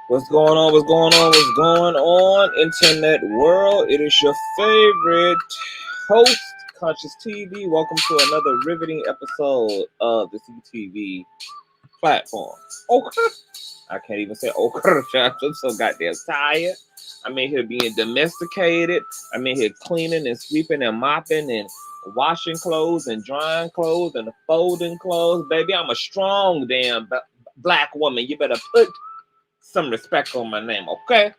What's going on? What's going on? What's going on, internet world? It is your favorite host, Consciouztv. Welcome to another riveting episode of the CTV platform. Okay. I can't even say okay. I'm so goddamn tired. I'm in here being domesticated. I'm in here cleaning and sweeping and mopping and washing clothes and drying clothes and folding clothes. Baby, I'm a strong damn black woman. You better put some respect on my name, okay?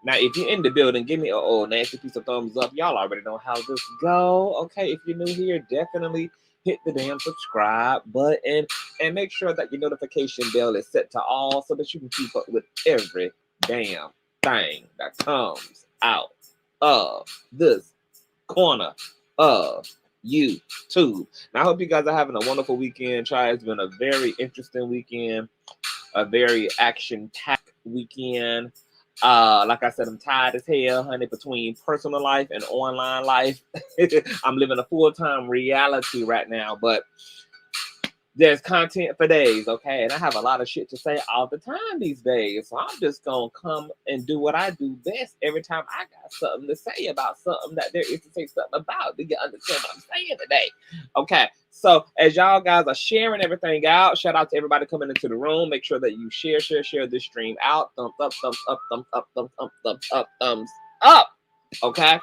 Now, if you're in the building, give me a nasty piece of thumbs up. Y'all already know how this go, okay? If you're new here, definitely hit the damn subscribe button and make sure that your notification bell is set to all so that you can keep up with every damn thing that comes out of this corner of YouTube. Now, I hope you guys are having a wonderful weekend. It's been a very interesting weekend, a very action-packed weekend. Like I said, I'm tired as hell, honey, between personal life and online life. I'm living a full-time reality right now, but there's content for days, okay? And I have a lot of shit to say all the time these days. So I'm just going to come and do what I do best every time I got something to say about something that there is to say something about. Do you understand what I'm saying today? Okay, so as y'all guys are sharing everything out, shout out to everybody coming into the room. Make sure that you share this stream out. Thumbs up, thumbs up, thumbs up, thumbs up, thumbs up, thumbs up, okay?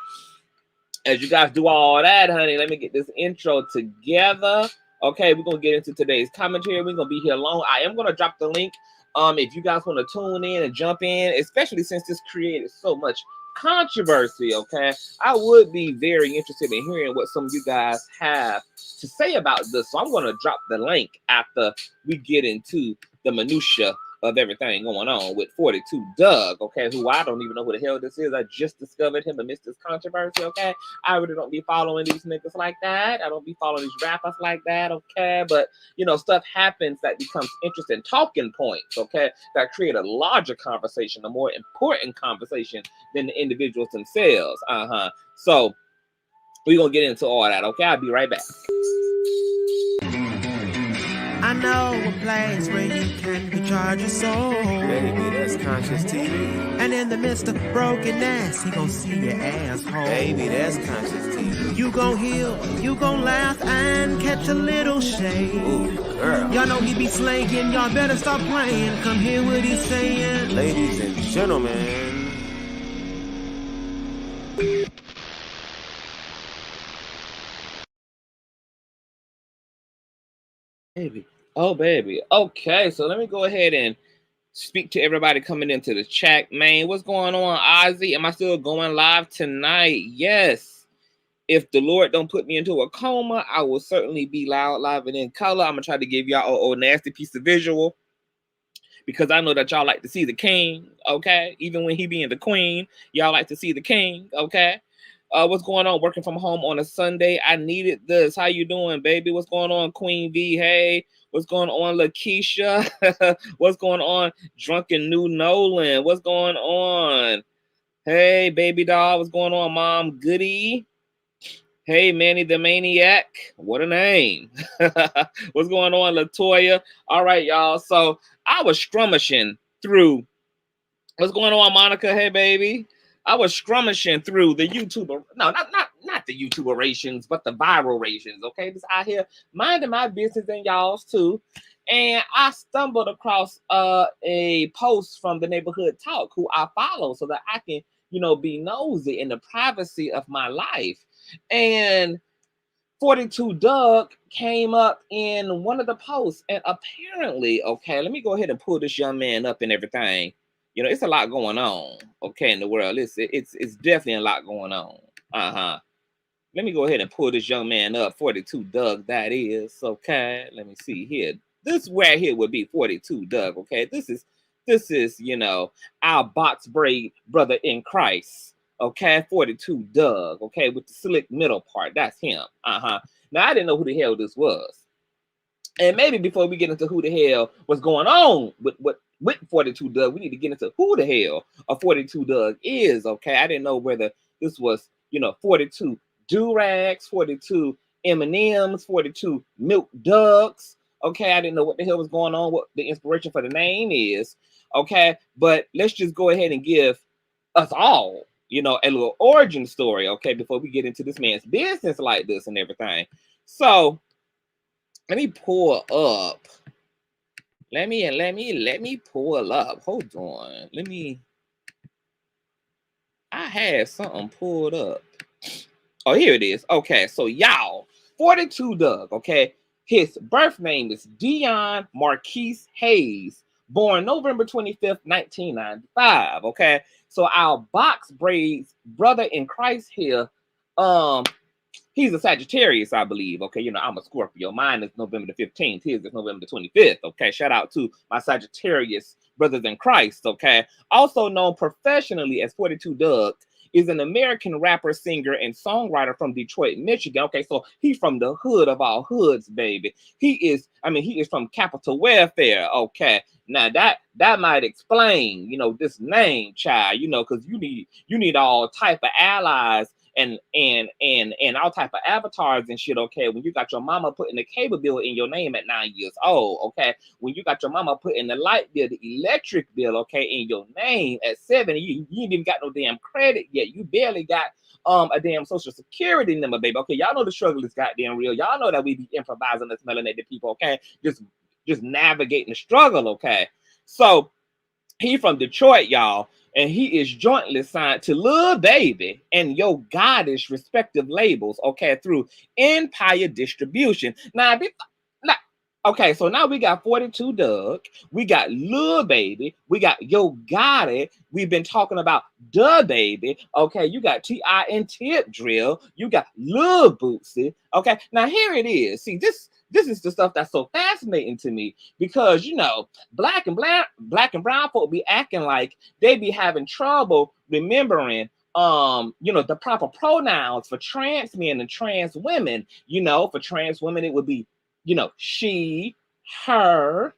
As you guys do all that, honey, let me get this intro together. Okay, we're gonna get into today's commentary. We're gonna be here long. I am gonna drop the link. If you guys want to tune in and jump in, especially since this created so much controversy, okay, I would be very interested in hearing what some of you guys have to say about this. So I'm gonna drop the link after we get into the minutia of everything going on with 42 Dugg, okay, who I don't even know who the hell this is. I just discovered him amidst this controversy, okay? I really don't be following these niggas like that. I don't be following these rappers like that, okay? But, you know, stuff happens that becomes interesting talking points, okay, that create a larger conversation, a more important conversation than the individuals themselves, So we're going to get into all that, okay? I'll be right back. I know a place where you can recharge your soul. Baby, that's Consciouztv. And in the midst of brokenness, he gon' see your asshole. Baby, that's Consciouztv. You gon' heal, you gon' laugh and catch a little shade. Ooh, girl. Y'all know he be slaying, y'all better stop playing. Come hear what he's saying. Ladies and gentlemen. Baby. Oh, baby. Okay, so let me go ahead and speak to everybody coming into the chat. Man, what's going on, Ozzy? Am I still going live tonight? Yes. If the Lord don't put me into a coma, I will certainly be loud, live, and in color. I'm going to try to give y'all a nasty piece of visual because I know that y'all like to see the king, okay? Even when he being the queen, y'all like to see the king, okay? What's going on? Working from home on a Sunday. I needed this. How you doing, baby? What's going on, Queen V? Hey. What's going on, Lakeisha? What's going on, Drunken New Nolan? What's going on? Hey, baby doll. What's going on, Mom Goody? Hey, Manny the Maniac. What a name. What's going on, Latoya? All right, y'all. So I was scrummaging through. What's going on, Monica? Hey, baby. I was scrummaging through the YouTuber, no, not the YouTuber rations, but the viral rations, okay? Just out here minding my business and y'all's too. And I stumbled across a post from the Neighborhood Talk, who I follow so that I can, you know, be nosy in the privacy of my life. And 42 Dugg came up in one of the posts, and apparently, okay, let me go ahead and pull this young man up and everything. You know, it's a lot going on, okay, in the world. It's definitely a lot going on. Let me go ahead and pull this young man up, 42 Dugg, that is, okay. Let me see here. This right here would be 42 Dugg, okay. This is, you know, our box braid brother in Christ, okay. 42 Dugg, okay, with the slick middle part. That's him. Now, I didn't know who the hell this was. And maybe before we get into who the hell was going on with 42 Dugg, we need to get into who the hell a 42 Dugg is, okay? I didn't know whether this was, you know, 42 do-rags, 42 M&Ms, 42 milk ducks, Okay, I didn't know what the hell was going on, what the inspiration for the name is. Okay, but let's just go ahead and give us all, you know, a little origin story, okay, before we get into this man's business like this and everything. So let me pull up. Let me pull up. Hold on. I had something pulled up. Oh, here it is. Okay, so y'all, 42 Dugg, okay? His birth name is Dion Marquise Hayes, born November 25th, 1995, okay? So our box braids brother in Christ here, he's a Sagittarius, I believe, okay? You know, I'm a Scorpio. Mine is November the 15th. His is November the 25th, okay? Shout out to my Sagittarius brothers in Christ, okay? Also known professionally as 42 Dugg, is an American rapper, singer, and songwriter from Detroit, Michigan. Okay, so he's from the hood of all hoods, baby. He is from Capital Welfare. Okay, now that might explain, you know, this name, child. You know, because you need all type of allies and all type of avatars and shit. Okay, when you got your mama putting the cable bill in your name at 9 years old. Okay, when you got your mama putting the light bill, the electric bill, okay, in your name at 7, you ain't even got no damn credit yet. You barely got a damn social security number, baby. Okay, y'all know the struggle is goddamn real. Y'all know that we be improvising as melanated people. Okay, just navigating the struggle. Okay, so he from Detroit, y'all, and he is jointly signed to Lil Baby and Yo Goddess respective labels, okay, through Empire Distribution. Now, okay, so now we got 42 Dugg, we got Lil Baby, we got Yo Gotti, we've been talking about Da Baby, okay, you got T.I. and Tip Drill, you got Lil Bootsy, okay, now here it is. See, this is the stuff that's so fascinating to me because, you know, black and brown folk be acting like they be having trouble remembering you know, the proper pronouns for trans men and trans women. You know, for trans women it would be, you know, she, her,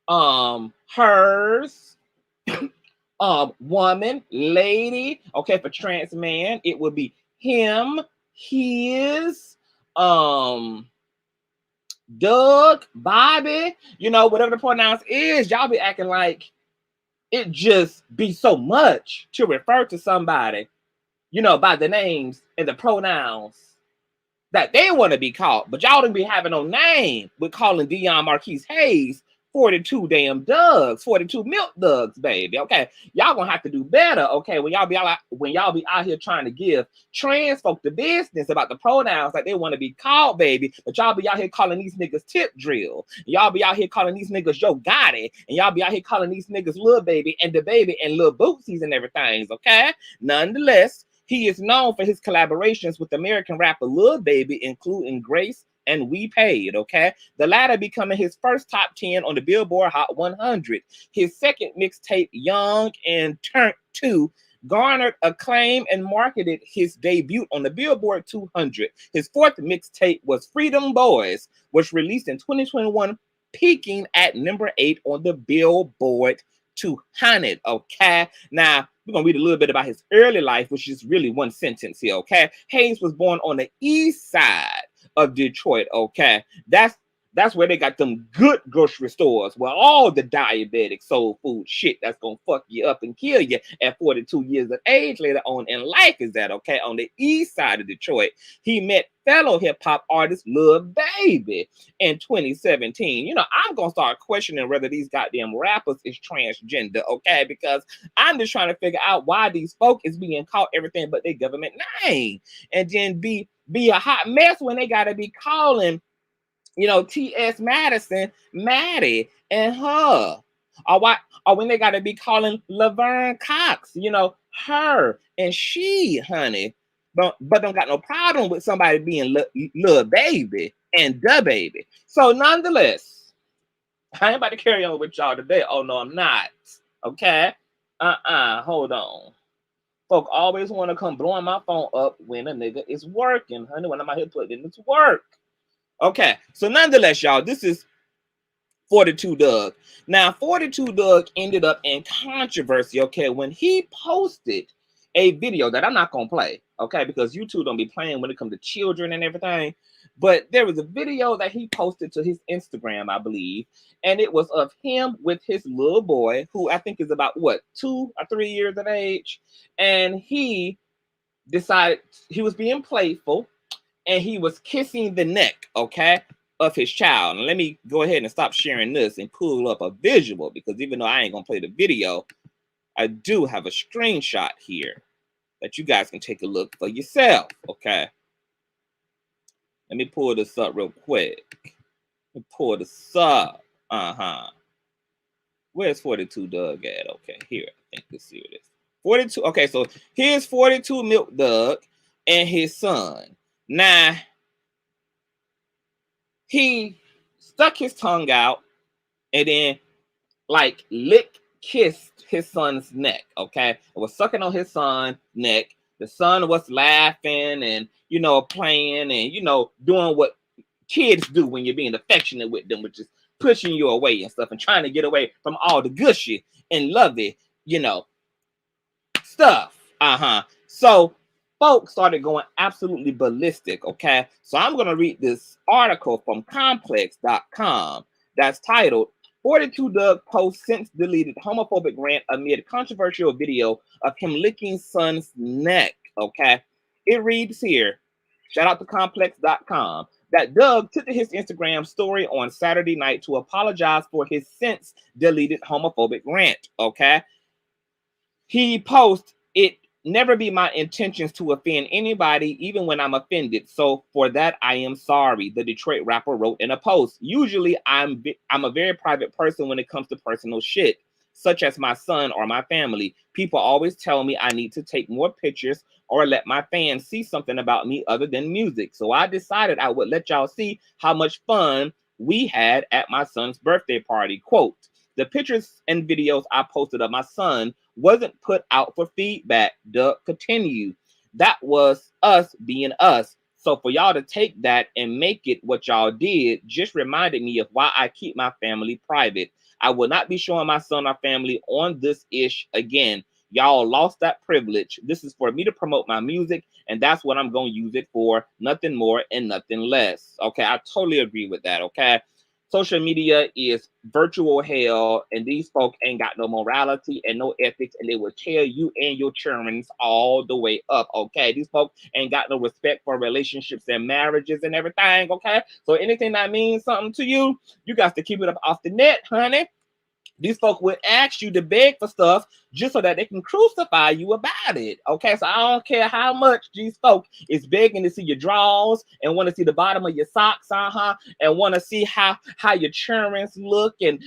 hers, woman, lady. Okay, for trans man it would be him, his, Doug, Bobby, you know, whatever the pronouns is. Y'all be acting like it just be so much to refer to somebody, you know, by the names and the pronouns that they want to be called. But y'all don't be having no name with calling Dion Marquise Hayes 42 damn Duggs, 42 milk Duggs, baby. Okay, y'all gonna have to do better. Okay, when y'all be out here trying to give trans folk the business about the pronouns like they want to be called, baby, but y'all be out here calling these niggas Tip Drill, y'all be out here calling these niggas Yo Gotti, and y'all be out here calling these niggas Lil Baby and the Baby and Lil Bootsies and everything. Okay, nonetheless, he is known for his collaborations with American rapper Lil Baby, including Grace and We Paid, okay? The latter becoming his first top 10 on the Billboard Hot 100. His second mixtape, Young and Turnt 2, garnered acclaim and marketed his debut on the Billboard 200. His fourth mixtape was Freedom Boys, which released in 2021, peaking at number 8 on the Billboard 200, okay? Now, we're going to read a little bit about his early life, which is really one sentence here, okay? Hayes was born on the east side of Detroit, okay? That's where they got them good grocery stores where all the diabetic soul food shit that's gonna fuck you up and kill you at 42 years of age later on in life is that, okay? On the east side of Detroit, he met fellow hip-hop artist Lil Baby in 2017. You know, I'm gonna start questioning whether these goddamn rappers is transgender, okay? Because I'm just trying to figure out why these folk is being called everything but their government name, and then be a hot mess when they gotta be calling, you know, T.S. Madison, Maddie, and her. Or when they got to be calling Laverne Cox, you know, her and she, honey. But don't got no problem with somebody being Lil Baby and Da Baby. So nonetheless, I ain't about to carry on with y'all today. Oh, no, I'm not. Okay? Hold on. Folk always want to come blowing my phone up when a nigga is working, honey, when I'm out here putting it to work. Okay, so nonetheless, y'all, this is 42 Dugg. Now, 42 Dugg ended up in controversy, okay, when he posted a video that I'm not gonna play, okay, because YouTube don't be playing when it comes to children and everything. But there was a video that he posted to his Instagram, I believe, and it was of him with his little boy, who I think is about what, 2 or 3 years of age, and he decided he was being playful, and he was kissing the neck, okay, of his child. And let me go ahead and stop sharing this and pull up a visual, because even though I ain't gonna play the video, I do have a screenshot here that you guys can take a look for yourself, okay? Let me pull this up real quick. Let me pull this up. Where's 42 Dugg at? Okay, here. I think this here it is. 42. Okay, so here's 42 Milk Dugg and his son. Now, he stuck his tongue out and then like kissed his son's neck, okay? It was sucking on his son's neck. The son was laughing and, you know, playing and, you know, doing what kids do when you're being affectionate with them, which is pushing you away and stuff and trying to get away from all the gushy and lovey, you know, stuff. So folks started going absolutely ballistic, okay? So I'm going to read this article from Complex.com that's titled 42 Dugg posts since deleted homophobic rant amid controversial video of him licking son's neck, okay? It reads here, shout out to Complex.com, that Dugg took to his Instagram story on Saturday night to apologize for his since deleted homophobic rant, okay? He posts, it never be my intentions to offend anybody, even when I'm offended. So for that, I am sorry, the Detroit rapper wrote in a post. Usually, I'm a very private person when it comes to personal shit, such as my son or my family. People always tell me I need to take more pictures or let my fans see something about me other than music. So I decided I would let y'all see how much fun we had at my son's birthday party. Quote, the pictures and videos I posted of my son wasn't put out for feedback, Dugg continued. That was us being us. So for y'all to take that and make it what y'all did just reminded me of why I keep my family private. I will not be showing my son or family on this ish again. Y'all lost that privilege. This is for me to promote my music, and that's what I'm going to use it for. Nothing more and nothing less. Okay, I totally agree with that, okay? Social media is virtual hell, and these folk ain't got no morality and no ethics, and they will tear you and your children all the way up, okay? These folk ain't got no respect for relationships and marriages and everything, okay? So anything that means something to you, you got to keep it up off the net, honey. These folk would ask you to beg for stuff just so that they can crucify you about it. Okay, so I don't care how much these folk is begging to see your drawers and want to see the bottom of your socks, and want to see how your children look and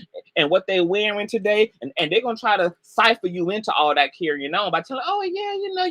what they're wearing today, and they're gonna try to cipher you into all that carrying on by telling, oh yeah, you know,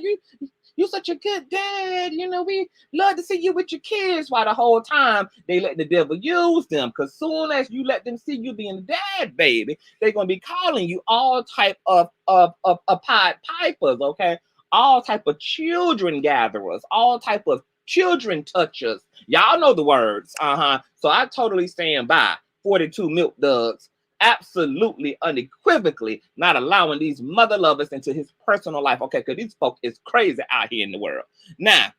you're such a good dad. You know, we love to see you with your kids, while the whole time they let the devil use them. Because soon as you let them see you being a dad, baby, they're going to be calling you all type of Pied Pipers, okay? All type of children gatherers, all type of children touchers. Y'all know the words, So I totally stand by 42 Milk Duggs. Absolutely, unequivocally not allowing these mother lovers into his personal life, okay? Because these folk is crazy out here in the world. Now,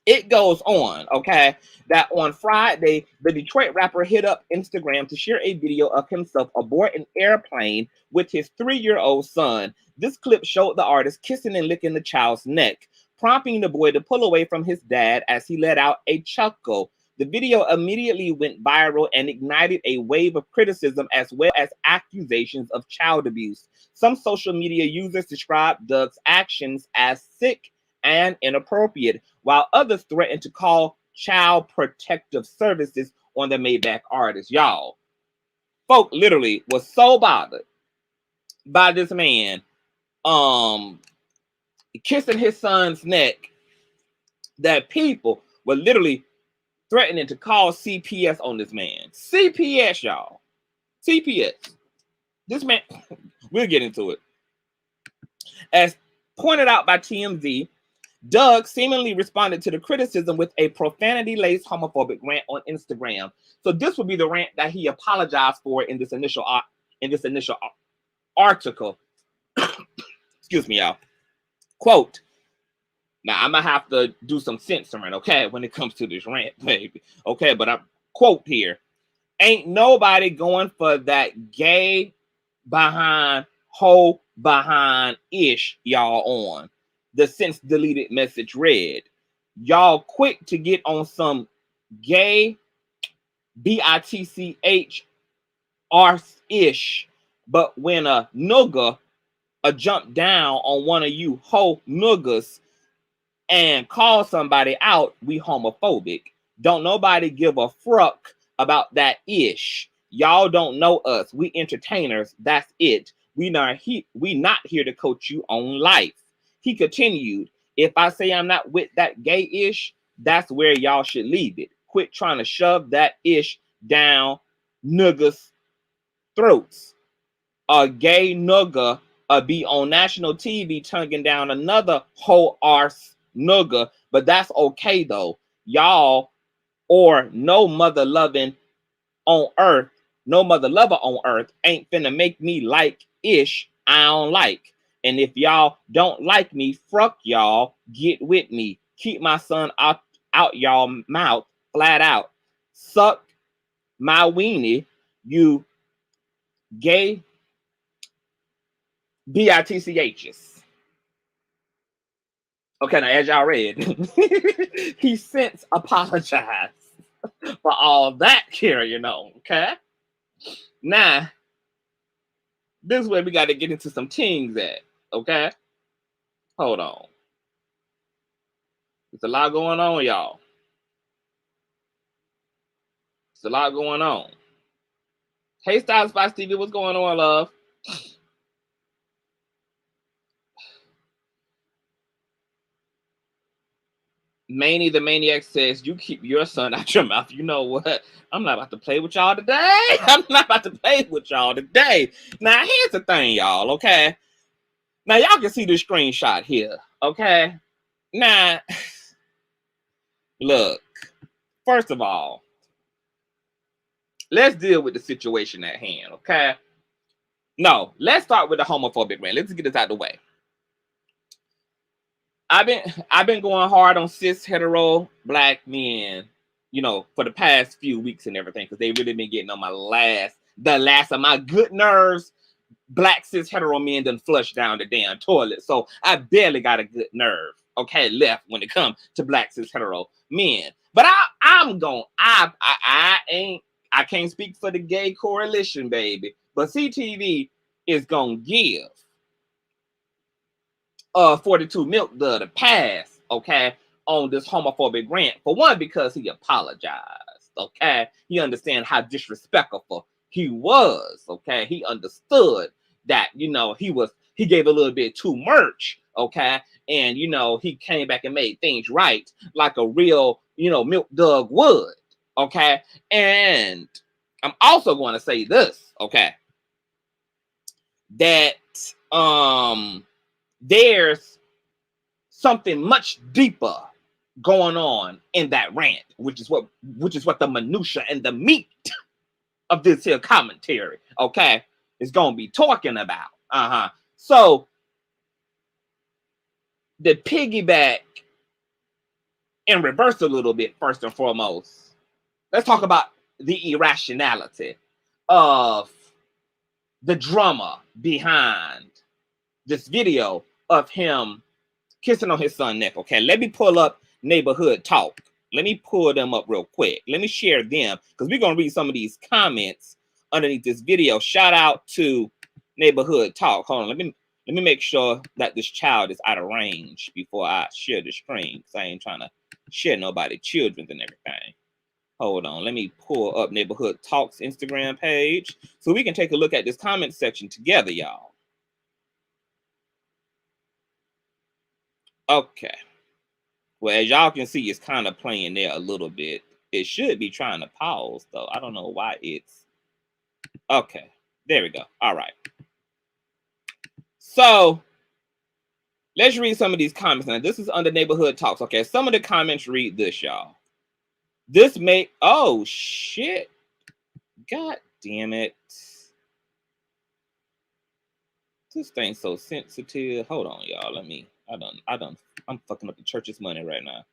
it goes on, okay, that on Friday, the Detroit rapper hit up Instagram to share a video of himself aboard an airplane with his 3-year-old son. This clip showed the artist kissing and licking the child's neck, prompting the boy to pull away from his dad as he let out a chuckle. The video immediately went viral and ignited a wave of criticism as well as accusations of child abuse. Some social media users described Dugg's actions as sick and inappropriate, while others threatened to call child protective services on the Maybach artist. Y'all, folk literally was so bothered by this man kissing his son's neck that people were literally threatening to call CPS on this man. CPS, y'all. CPS. This man, we'll get into it. As pointed out by TMZ, Dugg seemingly responded to the criticism with a profanity-laced homophobic rant on Instagram. So this would be the rant that he apologized for in this initial article. Excuse me, y'all. Quote, now I'm gonna have to do some censoring, okay, when it comes to this rant, baby. Okay, but I quote here. Ain't nobody going for that gay behind, hoe behind ish y'all on. The since deleted message read. Y'all quick to get on some gay bitch arse-ish, but when a nugga jump down on one of you hoe nuggas and call somebody out, we homophobic. Don't nobody give a fuck about that ish. Y'all don't know us. We entertainers. That's it. We not here to coach you on life. He continued, if I say I'm not with that gay ish, that's where y'all should leave it. Quit trying to shove that ish down niggas' throats. A gay nugga be on national TV tonguing down another whole arse nugga, but that's okay though. Y'all or no mother loving on earth, no mother lover on earth ain't finna make me like ish I don't like. And if y'all don't like me, fuck y'all, get with me. Keep my son out y'all mouth flat out. Suck my weenie, you gay bitchs. Okay, now as y'all read, he since apologized for all that carrying on. Okay, now this is where we got to get into some things at. Okay, hold on. There's a lot going on, y'all. There's a lot going on. Hey, Styles by Stevie, what's going on, love? Manny the Maniac says, you keep your son out your mouth. You know what? I'm not about to play with y'all today. I'm not about to play with y'all today. Now, here's the thing, y'all, okay? Now, y'all can see the screenshot here, okay? Now, look, first of all, let's deal with the situation at hand, okay? No, let's start with the homophobic rant. Let's get this out of the way. I've been going hard on cis-hetero black men, you know, for the past few weeks and everything, because they really been getting on the last of my good nerves. Black cis-hetero men done flush down the damn toilet. So I barely got a good nerve, okay, left when it comes to black cis-hetero men. But I can't speak for the gay coalition, baby. But CTV is gonna give 42 Milk the pass, okay, on this homophobic rant. For one, because he apologized, okay? He understand how disrespectful he was, okay? He understood that, you know, he gave a little bit too much, okay? And, you know, he came back and made things right like a real, you know, Milk Dugg would, okay? And I'm also going to say this, okay? That, there's something much deeper going on in that rant, which is what the minutia and the meat of this here commentary, okay, is gonna be talking about. So the piggyback in reverse a little bit, first and foremost, let's talk about the irrationality of the drama behind this video of him kissing on his son's neck. Okay, let me pull up Neighborhood Talk. Let me pull them up real quick. Let me share them because we're gonna read some of these comments underneath this video. Shout out to Neighborhood Talk. Hold on, let me make sure that this child is out of range before I share the screen because I ain't trying to share nobody children's and everything. Hold on, let me pull up Neighborhood Talk's Instagram page so we can take a look at this comment section together, y'all. Okay. Well, as y'all can see, it's kind of playing there a little bit. It should be trying to pause, though. I don't know why it's... Okay. There we go. All right. So, let's read some of these comments. Now, this is under Neighborhood Talks. Okay, some of the comments read this, y'all. This may... Oh, shit. God damn it. This thing's so sensitive. Hold on, y'all. I'm fucking up the church's money right now.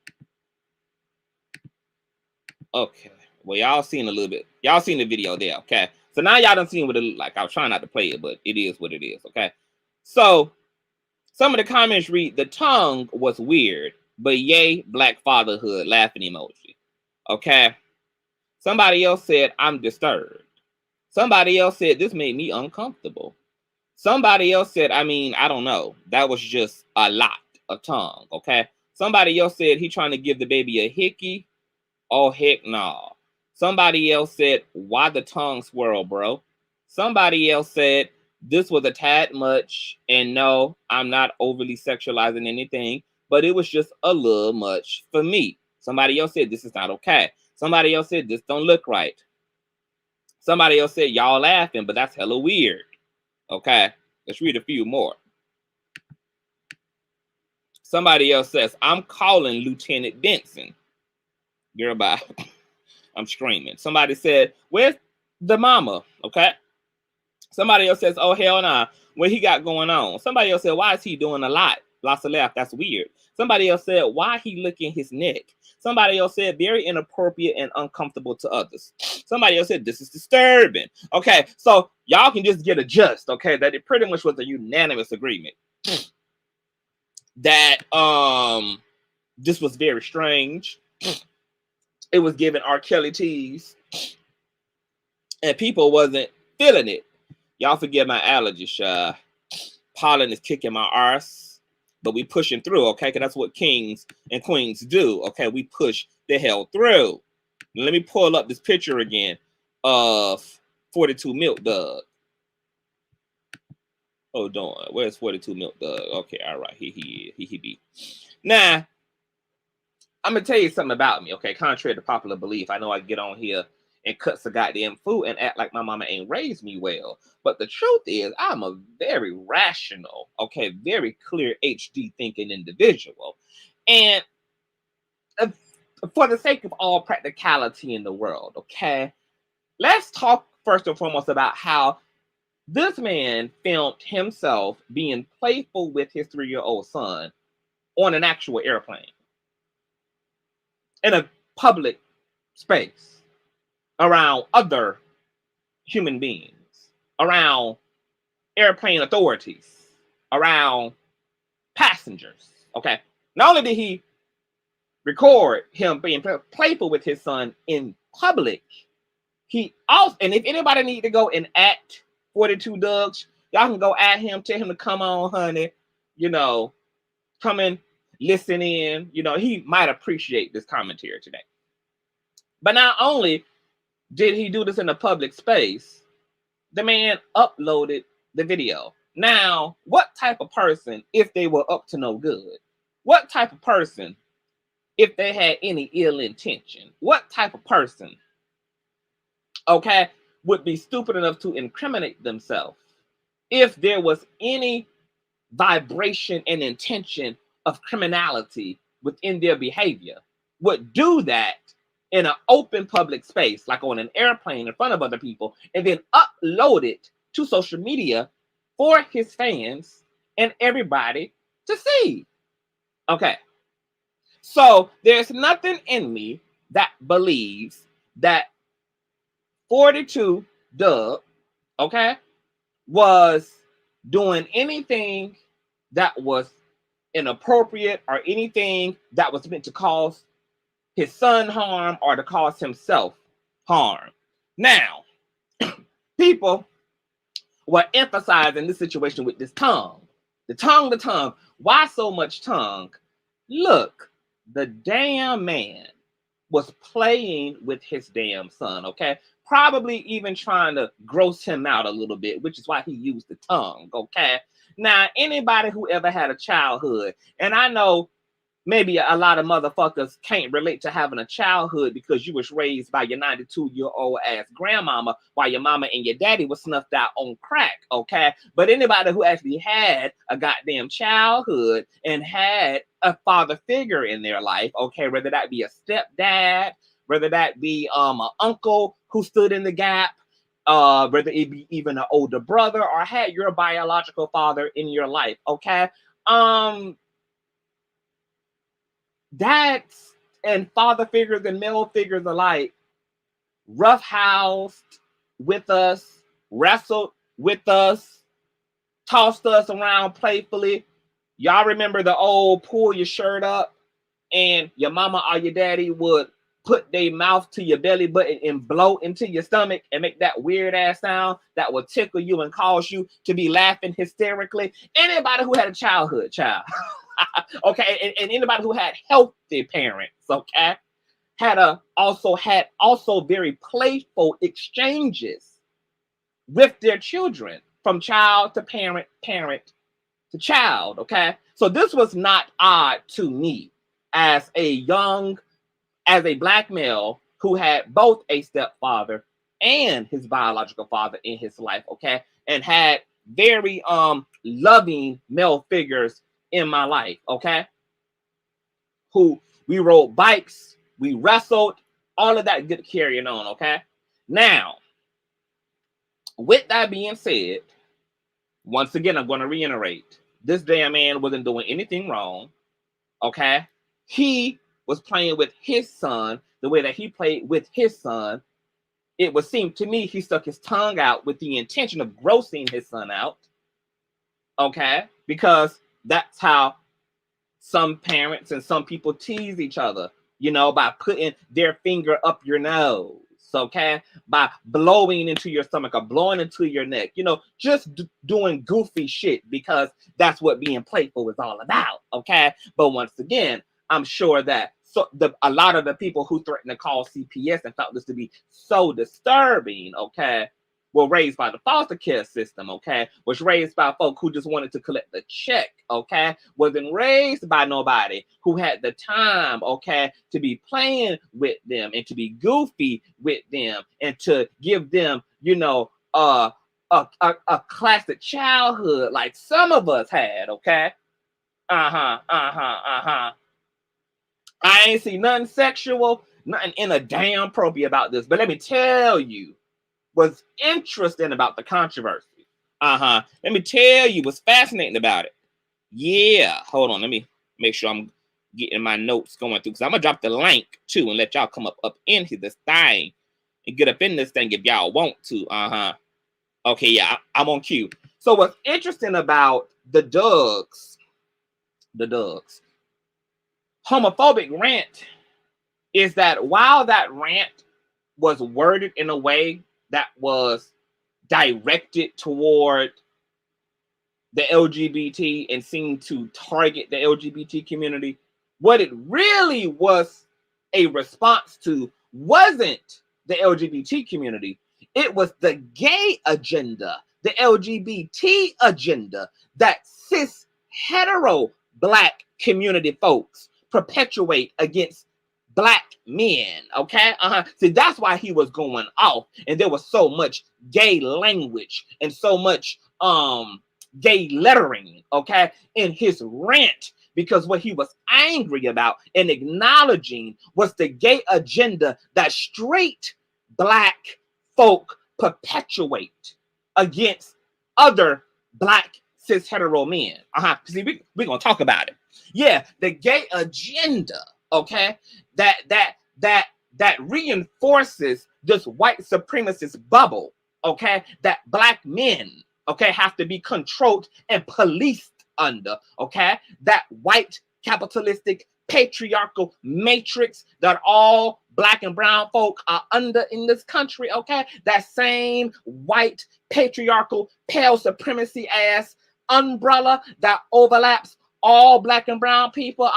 Okay. Well, y'all seen a little bit. Y'all seen the video there, okay? So now y'all done seen what it look like. I was trying not to play it, but it is what it is, okay? So some of the comments read, the tongue was weird, but yay, black fatherhood, laughing emoji. Okay. Somebody else said, I'm disturbed. Somebody else said, this made me uncomfortable. Somebody else said, I mean, I don't know. That was just a lot of tongue, okay? Somebody else said he trying to give the baby a hickey. Oh, heck no. Somebody else said, why the tongue swirl, bro? Somebody else said, this was a tad much. And no, I'm not overly sexualizing anything, but it was just a little much for me. Somebody else said, this is not okay. Somebody else said, this don't look right. Somebody else said, y'all laughing, but that's hella weird. Okay, let's read a few more. Somebody else says, I'm calling Lieutenant Benson. Girl, bye. I'm screaming. Somebody said, where's the mama? Okay. Somebody else says, oh, hell nah. What he got going on? Somebody else said, why is he doing a lot? Lots of laugh. That's weird. Somebody else said, why he licking his neck? Somebody else said, very inappropriate and uncomfortable to others. Somebody else said, this is disturbing. Okay, so y'all can just get a gist, okay, that it pretty much was a unanimous agreement that this was very strange. It was giving R. Kelly tease, and people wasn't feeling it. Y'all forget my allergies, pollen is kicking my arse, but we pushing through, okay? Because that's what kings and queens do, okay? We push the hell through. Now, let me pull up this picture again of 42 Milk Dugg. Hold on, where's 42 Milk Dugg? Okay, all right, he be. Now, I'm gonna tell you something about me, okay? Contrary to popular belief, I know I get on here and cut some goddamn food and act like my mama ain't raised me well. But the truth is, I'm a very rational, okay, very clear HD thinking individual. And for the sake of all practicality in the world, okay, let's talk first and foremost about how this man filmed himself being playful with his 3-year-old son on an actual airplane in a public space around other human beings, around airplane authorities, around passengers, okay? Not only did he record him being playful with his son in public, he also, and if anybody need to go and at 42 Dugg, y'all can go at him, tell him to come on, honey, you know, come and listen in, you know, he might appreciate this commentary today. But not only did he do this in a public space, the man uploaded the video. Now, what type of person, if they were up to no good, what type of person, if they had any ill intention, what type of person, okay, would be stupid enough to incriminate themselves if there was any vibration and intention of criminality within their behavior, would do that in an open public space, like on an airplane in front of other people, and then upload it to social media for his fans and everybody to see. Okay. So there's nothing in me that believes that 42 Dugg, okay, was doing anything that was inappropriate or anything that was meant to cause his son harm or to cause himself harm. Now, people were emphasizing this situation with this tongue. The tongue. Why so much tongue? Look, the damn man was playing with his damn son, okay? Probably even trying to gross him out a little bit, which is why he used the tongue, okay? Now, anybody who ever had a childhood, and I know maybe a lot of motherfuckers can't relate to having a childhood because you was raised by your 92-year-old ass grandmama while your mama and your daddy was snuffed out on crack, okay? But anybody who actually had a goddamn childhood and had a father figure in their life, okay, whether that be a stepdad, whether that be an uncle who stood in the gap, whether it be even an older brother or had your biological father in your life, okay? Dads and father figures and male figures alike roughhoused with us, wrestled with us, tossed us around playfully. Y'all remember the old pull your shirt up and your mama or your daddy would put their mouth to your belly button and blow into your stomach and make that weird ass sound that would tickle you and cause you to be laughing hysterically? Anybody who had a childhood child, okay, and anybody who had healthy parents, okay, had also very playful exchanges with their children from child to parent, parent to child, okay? So this was not odd to me as a black male who had both a stepfather and his biological father in his life, okay? And had very loving male figures in my life, okay? Who we rode bikes, we wrestled, all of that good carrying on, okay? Now, with that being said, once again, I'm going to reiterate, this damn man wasn't doing anything wrong, okay? He was playing with his son the way that he played with his son. It would seem to me he stuck his tongue out with the intention of grossing his son out, okay? Because that's how some parents and some people tease each other, you know, by putting their finger up your nose, okay? By blowing into your stomach or blowing into your neck, you know, just doing goofy shit because that's what being playful is all about, okay? But once again, I'm sure that a lot of the people who threatened to call CPS and felt this to be so disturbing, okay, were raised by the foster care system, okay? Was raised by folk who just wanted to collect the check, okay? Wasn't raised by nobody who had the time, okay, to be playing with them and to be goofy with them and to give them, you know, a classic childhood like some of us had, okay? I ain't see nothing sexual, nothing inappropriate about this, but let me tell you what's interesting about the controversy. Let me tell you what's fascinating about it. Yeah, hold on, let me make sure I'm getting my notes going through, because I'm gonna drop the link too and let y'all come up into this thing and get up in this thing if y'all want to. Okay, yeah, I'm on cue. So what's interesting about the Duggs homophobic rant is that while that rant was worded in a way that was directed toward the LGBT and seemed to target the LGBT community, what it really was a response to wasn't the LGBT community. It was the gay agenda, the LGBT agenda that cis-hetero black community folks perpetuate against black men, okay? See, that's why he was going off, and there was so much gay language and so much gay lettering, okay, in his rant, because what he was angry about and acknowledging was the gay agenda that straight black folk perpetuate against other black cis-hetero men. See, we're gonna talk about it. Yeah, the gay agenda, okay, that reinforces this white supremacist bubble, okay, that black men, okay, have to be controlled and policed under, okay, that white capitalistic patriarchal matrix that all black and brown folk are under in this country, okay, that same white patriarchal pale supremacy ass umbrella that overlaps all black and brown people,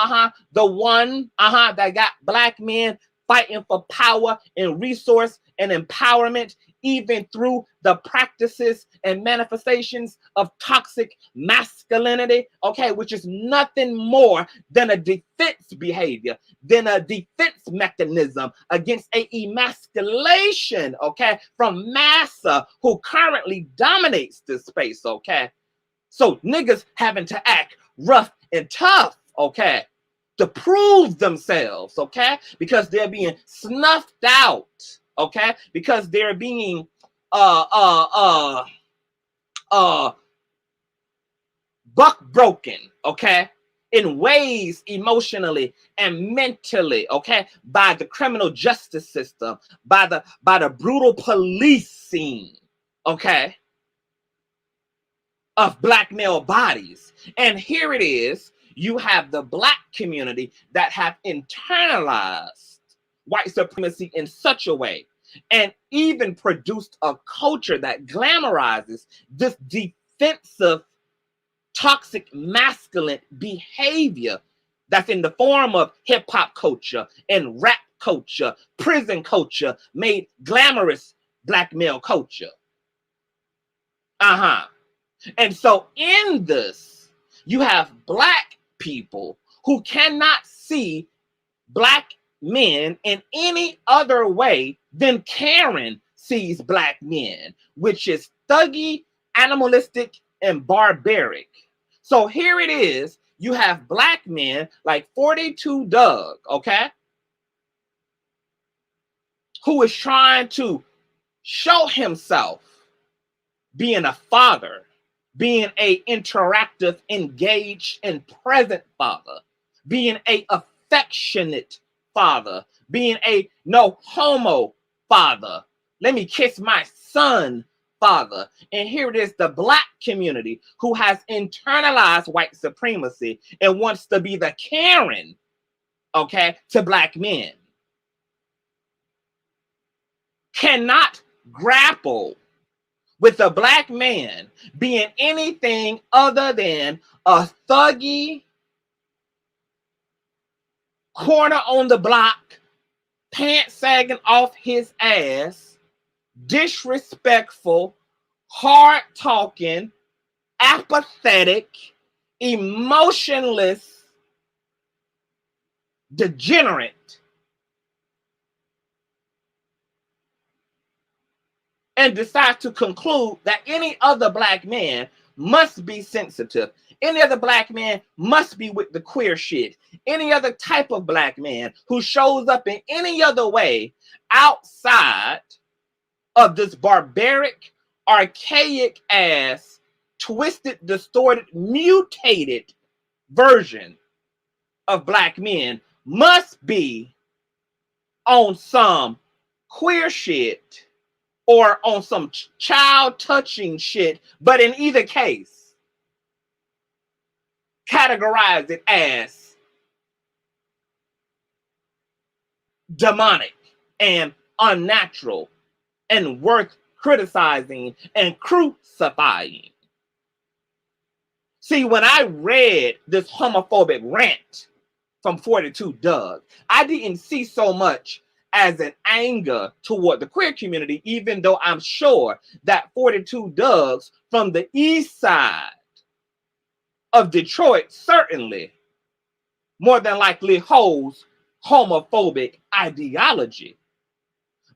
the one, that got black men fighting for power and resource and empowerment, even through the practices and manifestations of toxic masculinity, okay, which is nothing more than a defense behavior, than a defense mechanism against a emasculation, okay, from massa who currently dominates this space, okay? So niggas having to act rough and tough, okay, to prove themselves, okay, because they're being snuffed out, okay, because they're being buck broken, okay, in ways emotionally and mentally, okay, by the criminal justice system, by the brutal policing, okay, of black male bodies. And here it is, you have the black community that have internalized white supremacy in such a way and even produced a culture that glamorizes this defensive toxic masculine behavior that's in the form of hip-hop culture and rap culture, prison culture, made glamorous black male culture. And so in this, you have black people who cannot see black men in any other way than Karen sees black men, which is thuggy, animalistic, and barbaric. So here it is, you have black men like 42 Dugg, okay, who is trying to show himself being a father, being a interactive, engaged, and present father, being a affectionate father, being a no homo father. Let me kiss my son father. And here it is, the black community who has internalized white supremacy and wants to be the Karen, okay, to black men. Cannot grapple with a black man being anything other than a thuggy, corner on the block, pants sagging off his ass, disrespectful, hard talking, apathetic, emotionless, degenerate, and decide to conclude that any other black man must be sensitive. Any other black man must be with the queer shit. Any other type of black man who shows up in any other way outside of this barbaric, archaic ass, twisted, distorted, mutated version of black men must be on some queer shit or on some child touching shit, but in either case, categorize it as demonic and unnatural and worth criticizing and crucifying. See, when I read this homophobic rant from 42 Dugg, I didn't see so much as an anger toward the queer community, even though I'm sure that 42 Duggs from the east side of Detroit certainly more than likely holds homophobic ideology.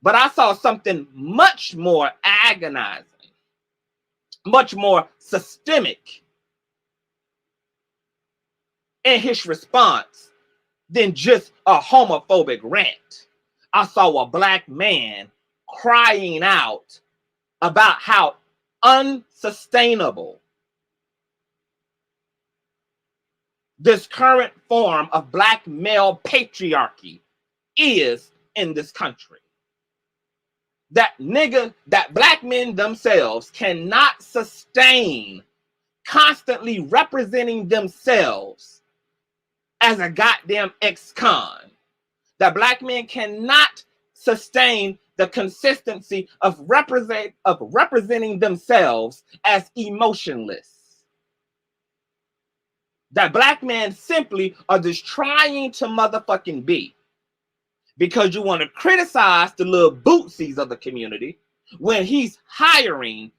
But I saw something much more agonizing, much more systemic in his response than just a homophobic rant. I saw a black man crying out about how unsustainable this current form of black male patriarchy is in this country. That black men themselves cannot sustain constantly representing themselves as a goddamn ex-con. That black men cannot sustain the consistency of representing themselves as emotionless. That black men simply are just trying to motherfucking be. Because you want to criticize the little bootsies of the community when he's hiring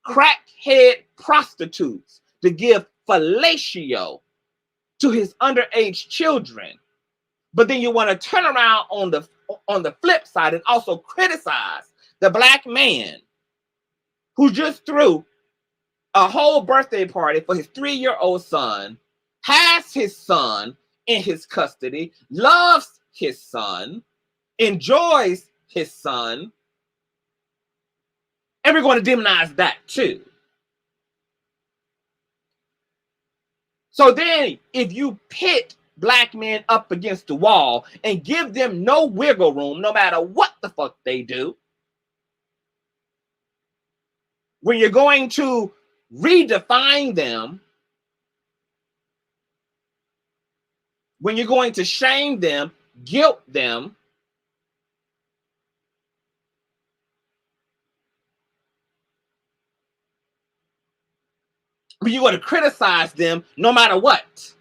crackhead prostitutes to give fellatio to his underage children. But then you want to turn around on the flip side and also criticize the black man who just threw a whole birthday party for his 3-year-old son, has his son in his custody, loves his son, enjoys his son, And we're going to demonize that too. So then if you pit black men up against the wall and give them no wiggle room, no matter what the fuck they do, when you're going to redefine them, when you're going to shame them, guilt them, when you're going to criticize them no matter what,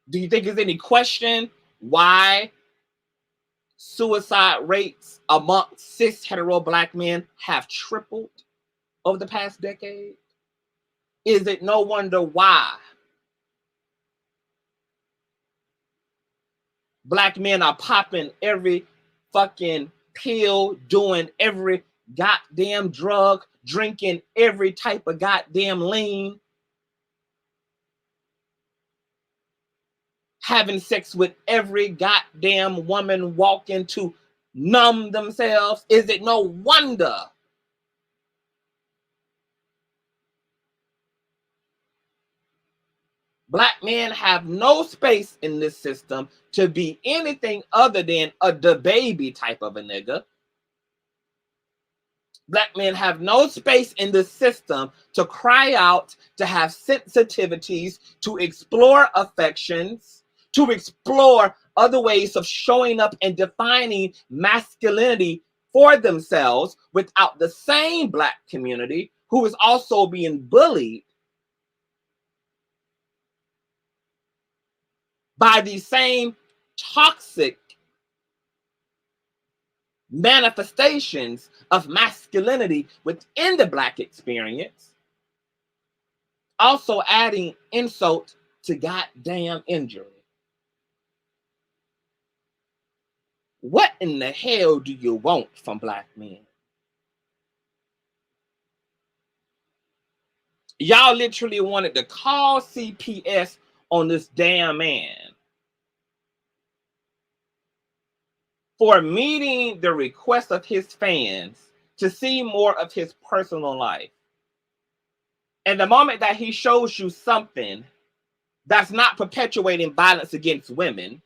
do you think there's any question why suicide rates amongst cis-hetero black men have tripled over the past decade? Is it no wonder why black men are popping every fucking pill, doing every goddamn drug, drinking every type of goddamn lean, having sex with every goddamn woman walking to numb themselves? Is it no wonder black men have no space in this system to be anything other than a DaBaby type of a nigga? Black men have no space in the system to cry out, to have sensitivities, to explore affections, to explore other ways of showing up and defining masculinity for themselves without the same black community who is also being bullied by these same toxic manifestations of masculinity within the black experience, also adding insult to goddamn injury. What in the hell do you want from black men? Y'all literally wanted to call CPS on this damn man for meeting the request of his fans to see more of his personal life. And the moment that he shows you something that's not perpetuating violence against women,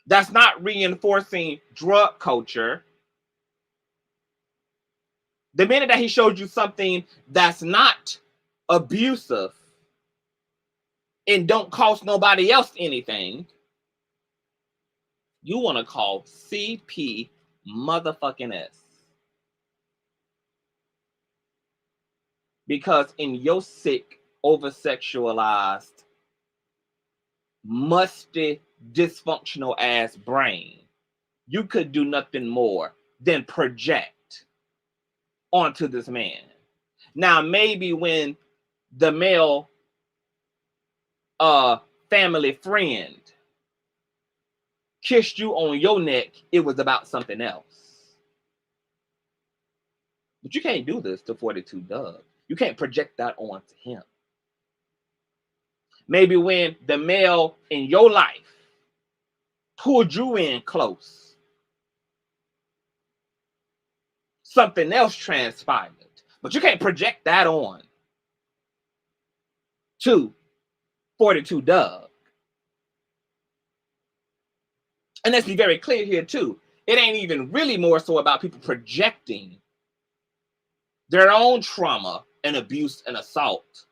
that's not reinforcing drug culture, the minute that he showed you something that's not abusive and don't cost nobody else anything, you want to call CP motherfucking S. Because in your sick, over-sexualized, musty, dysfunctional ass brain, you could do nothing more than project onto this man. Now, maybe when the male family friend kissed you on your neck, it was about something else. But you can't do this to 42 Dugg. You can't project that onto him. Maybe when the male in your life pulled you in close, something else transpired. But you can't project that on to 42 Dugg. And let's be very clear here too. It ain't even really more so about people projecting their own trauma and abuse and assault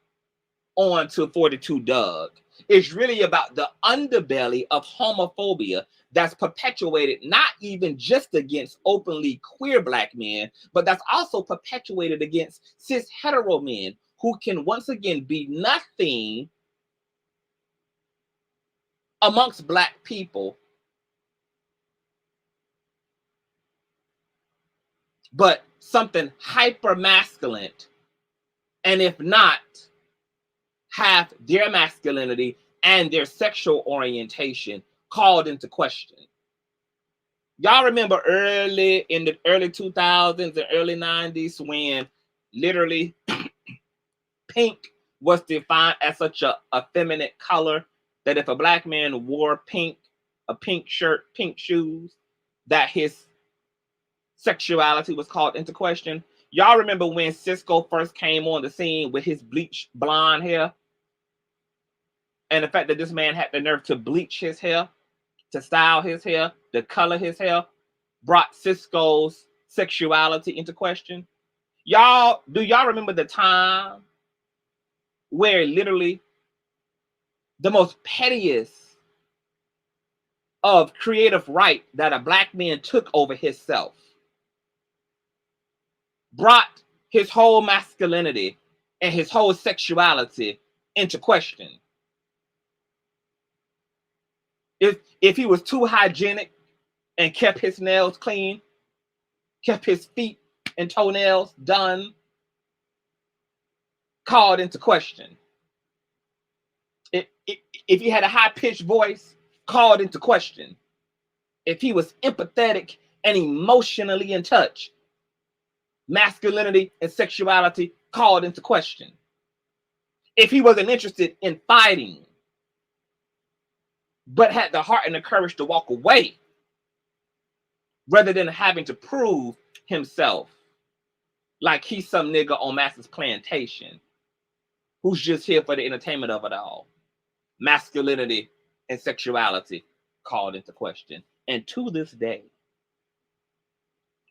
onto 42 Dugg. It's really about the underbelly of homophobia that's perpetuated not even just against openly queer black men, but that's also perpetuated against cis-hetero men who can once again be nothing amongst black people but something hyper masculine, and if not, have their masculinity and their sexual orientation called into question. Y'all remember early in the early 2000s and early 90s when literally pink was defined as such a effeminate color that if a black man wore a pink shirt, pink shoes, that his sexuality was called into question? Y'all remember when Cisco first came on the scene with his bleached blonde hair? And the fact that this man had the nerve to bleach his hair, to style his hair, to color his hair, brought Cisco's sexuality into question. Do y'all remember the time where literally the most pettiest of creative right that a black man took over himself brought his whole masculinity and his whole sexuality into question? If he was too hygienic and kept his nails clean, kept his feet and toenails done, called into question. If he had a high-pitched voice, called into question. If he was empathetic and emotionally in touch, masculinity and sexuality called into question. If he wasn't interested in fighting, but had the heart and the courage to walk away, rather than having to prove himself like he's some nigga on Master's plantation who's just here for the entertainment of it all. Masculinity and sexuality called into question. And to this day,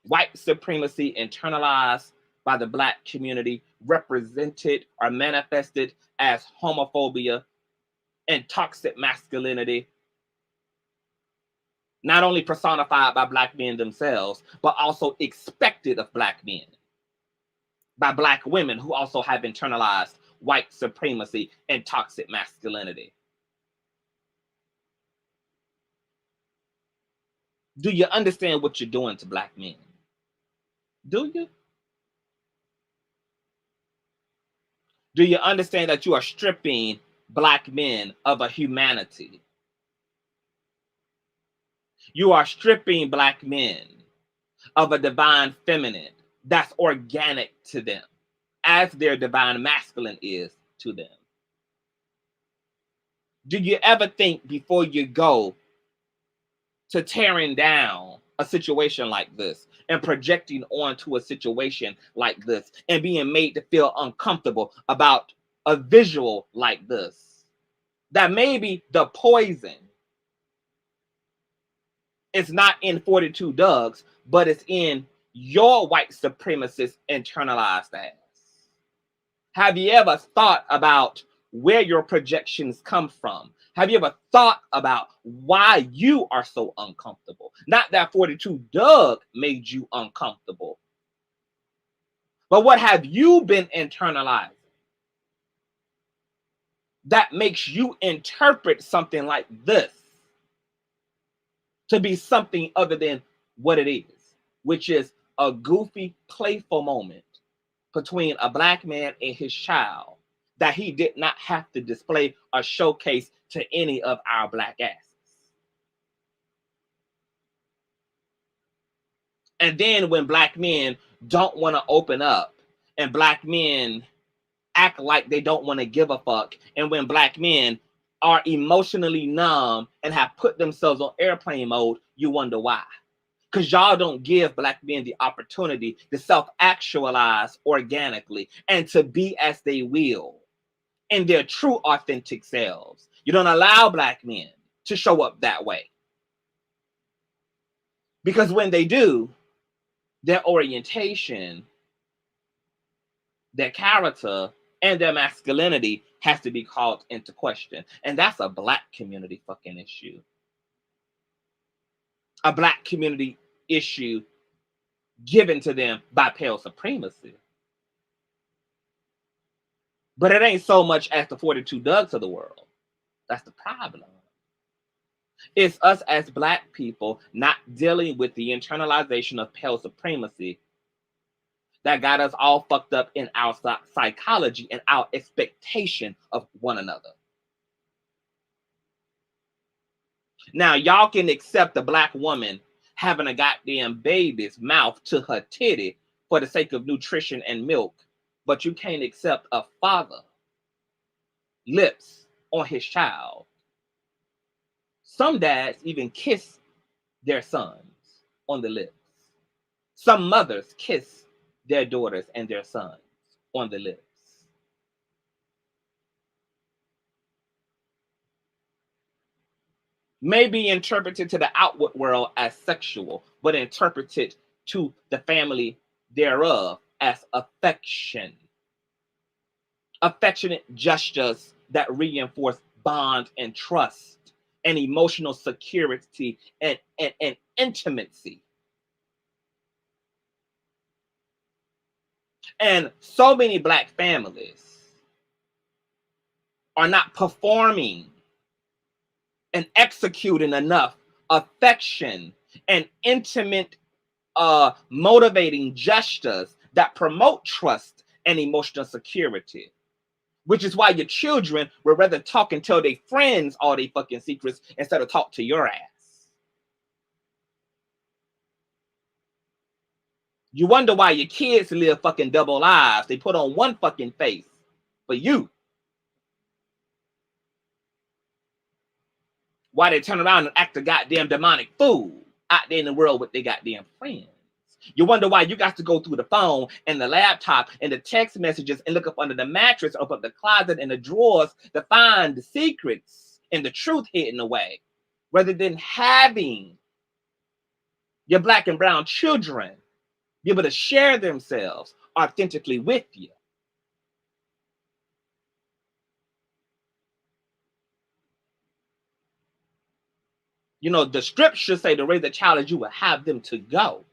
white supremacy internalized by the black community, represented or manifested as homophobia and toxic masculinity, not only personified by black men themselves, but also expected of black men by black women who also have internalized white supremacy and toxic masculinity. Do you understand what you're doing to black men? Do you? Do you understand that you are stripping black men of a humanity? You are stripping black men of a divine feminine that's organic to them, as their divine masculine is to them. Do you ever think before you go to tearing down a situation like this and projecting onto a situation like this and being made to feel uncomfortable about a visual like this, that maybe the poison is not in 42 Duggs, but it's in your white supremacist internalized ass? Have you ever thought about where your projections come from? Have you ever thought about why you are so uncomfortable? Not that 42 Dugg made you uncomfortable, but what have you been internalizing that makes you interpret something like this to be something other than what it is, which is a goofy, playful moment between a black man and his child that he did not have to display or showcase to any of our black asses. And then when black men don't want to open up, and black men act like they don't want to give a fuck, and when black men are emotionally numb and have put themselves on airplane mode, you wonder why. Because y'all don't give black men the opportunity to self-actualize organically and to be as they will in their true authentic selves. You don't allow black men to show up that way. Because when they do, their orientation, their character, and their masculinity has to be called into question. And that's a black community fucking issue. A black community issue given to them by pale supremacy. But it ain't so much as the 42 Duggs of the world. That's the problem. It's us as black people not dealing with the internalization of pale supremacy that got us all fucked up in our psychology and our expectation of one another. Now, y'all can accept a black woman having a goddamn baby's mouth to her titty for the sake of nutrition and milk, but you can't accept a father lips on his child Some dads even kiss their sons on the lips. Some mothers kiss their daughters and their sons on the lips. May be interpreted to the outward world as sexual, but interpreted to the family thereof as affection. Affectionate gestures that reinforce bond and trust and emotional security and intimacy. And so many Black families are not performing and executing enough affection and intimate motivating gestures that promote trust and emotional security. Which is why your children would rather talk and tell their friends all their fucking secrets instead of talk to your ass. You wonder why your kids live fucking double lives. They put on one fucking face for you. Why they turn around and act a goddamn demonic fool out there in the world with their goddamn friends. You wonder why you got to go through the phone and the laptop and the text messages and look up under the mattress, open up the closet and the drawers to find the secrets and the truth hidden away, rather than having your Black and brown children be able to share themselves authentically with you. You know, the scriptures say to raise a child as you will have them to go.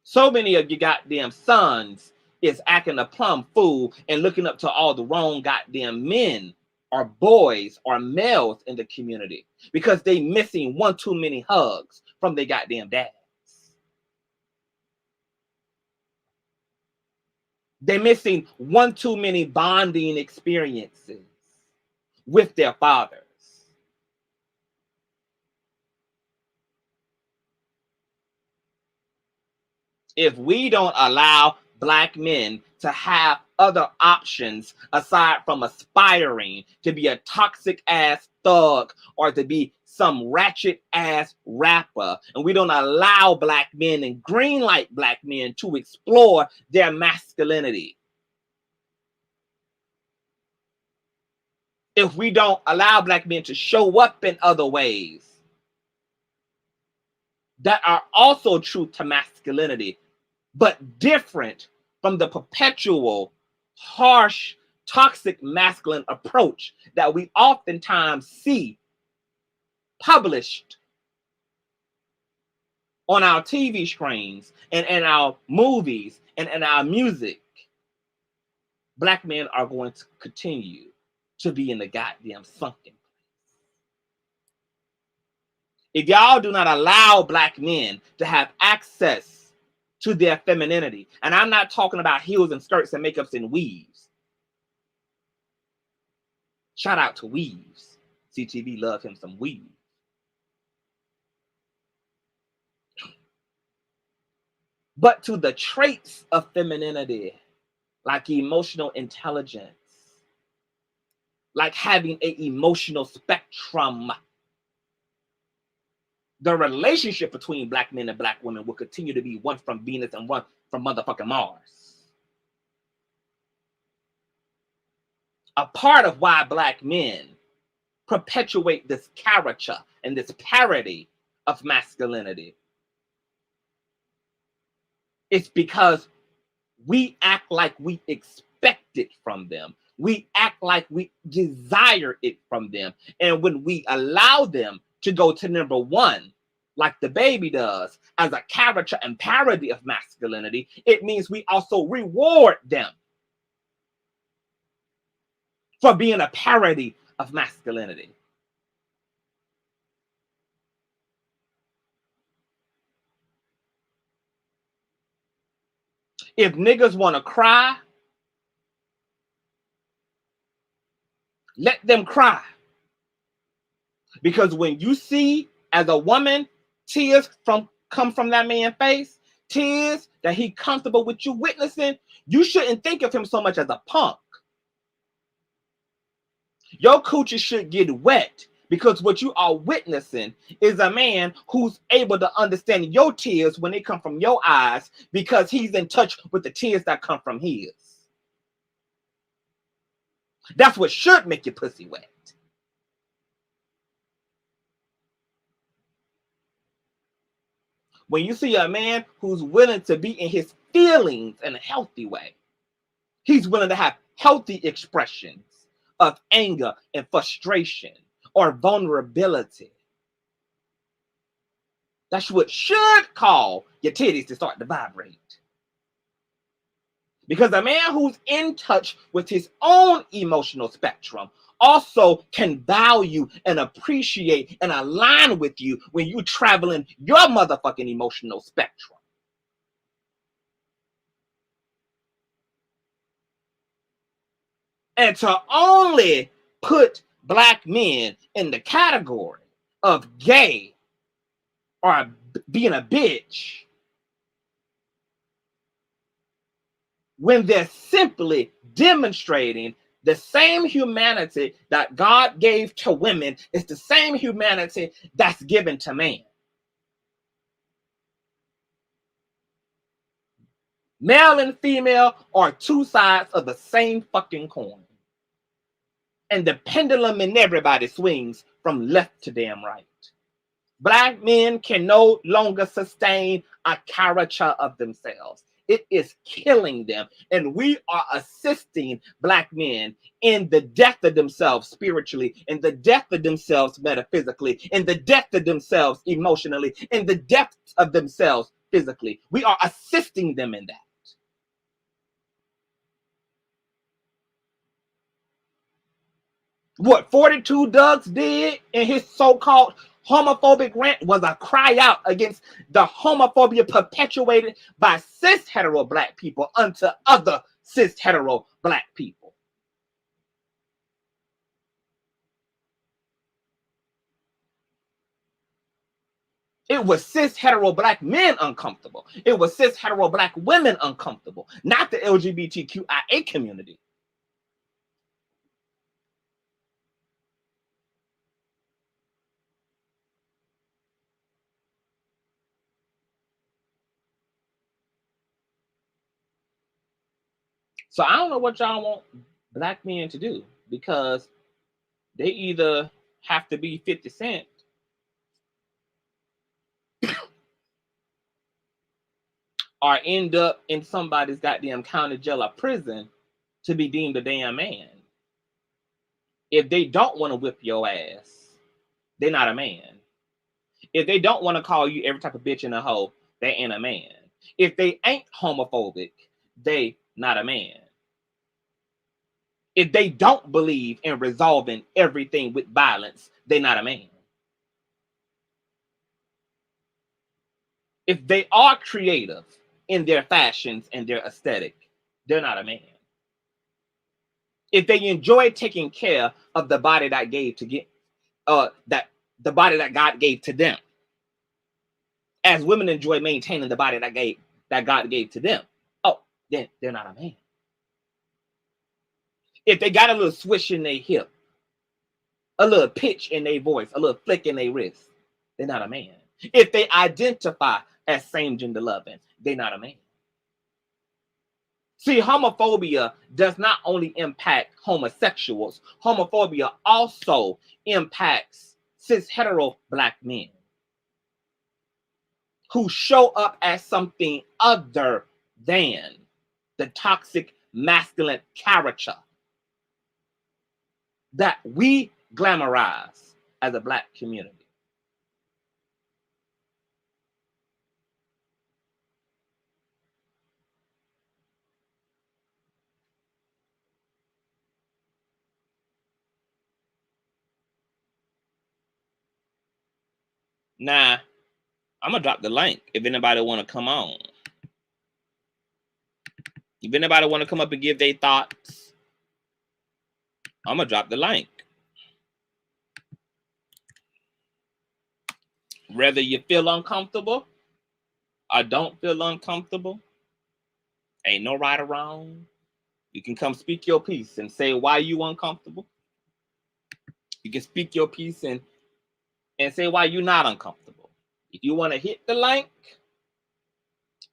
So many of you goddamn sons is acting a plumb fool and looking up to all the wrong goddamn men or boys or males in the community because they missing one too many hugs from their goddamn dads. They're missing one too many bonding experiences with their fathers. If we don't allow Black men to have other options aside from aspiring to be a toxic ass thug or to be some ratchet ass rapper, and we don't allow Black men and greenlight Black men to explore their masculinity, if we don't allow Black men to show up in other ways that are also true to masculinity, but different from the perpetual, harsh, toxic masculine approach that we oftentimes see published on our TV screens and in our movies and in our music, Black men are going to continue to be in the goddamn sunken place. If y'all do not allow Black men to have access to their femininity, and I'm not talking about heels and skirts and makeups and weaves. Shout out to weaves. CTV love him some weave. But to the traits of femininity, like emotional intelligence, like having an emotional spectrum, the relationship between Black men and Black women will continue to be one from Venus and one from motherfucking Mars. A part of why Black men perpetuate this caricature and this parody of masculinity is because we act like we expect it from them. We act like we desire it from them. And when we allow them to go to number one, like the baby does, as a caricature and parody of masculinity, it means we also reward them for being a parody of masculinity. If niggas want to cry, let them cry. Because when you see, as a woman, tears come from that man's face, tears that he comfortable with you witnessing, you shouldn't think of him so much as a punk. Your coochie should get wet because what you are witnessing is a man who's able to understand your tears when they come from your eyes because he's in touch with the tears that come from his. That's what should make your pussy wet. When you see a man who's willing to be in his feelings in a healthy way, he's willing to have healthy expressions of anger and frustration or vulnerability. That's what should call your titties to start to vibrate. Because a man who's in touch with his own emotional spectrum also can value and appreciate and align with you when you're traveling your motherfucking emotional spectrum. And to only put black men in the category of gay or being a bitch when they're simply demonstrating the same humanity that God gave to women is the same humanity that's given to man. Male and female are two sides of the same fucking coin. And the pendulum in everybody swings from left to damn right. Black men can no longer sustain a caricature of themselves. It is killing them. And we are assisting black men in the death of themselves spiritually, in the death of themselves metaphysically, in the death of themselves emotionally, in the death of themselves physically. We are assisting them in that. What 42 Dugg did in his so-called homophobic rant was a cry out against the homophobia perpetuated by cis-hetero black people unto other cis-hetero black people. It was cis-hetero black men uncomfortable. It was cis-hetero black women uncomfortable, not the LGBTQIA community. So I don't know what y'all want black men to do, because they either have to be 50 Cent or end up in somebody's goddamn county jail or prison to be deemed a damn man. If they don't want to whip your ass, they're not a man. If they don't want to call you every type of bitch and a hoe, they ain't a man. If they ain't homophobic, they not a man. If they don't believe in resolving everything with violence, they're not a man. If they are creative in their fashions and their aesthetic, they're not a man. If they enjoy taking care of the body that gave to get that the body that God gave to them, as women enjoy maintaining the body that God gave to them, oh, then they're not a man. If they got a little swish in their hip, a little pitch in their voice, a little flick in their wrist, they're not a man. If they identify as same gender loving, they're not a man. See, homophobia does not only impact homosexuals, homophobia also impacts cis-hetero black men who show up as something other than the toxic masculine caricature that we glamorize as a black community. Now, I'm gonna drop the link if anybody want to come on. If anybody want to come up and give their thoughts, I'm gonna drop the link. Whether you feel uncomfortable or don't feel uncomfortable, ain't no right or wrong. You can come speak your piece and say why you uncomfortable. You can speak your piece and say why you're not uncomfortable. If you want to hit the link,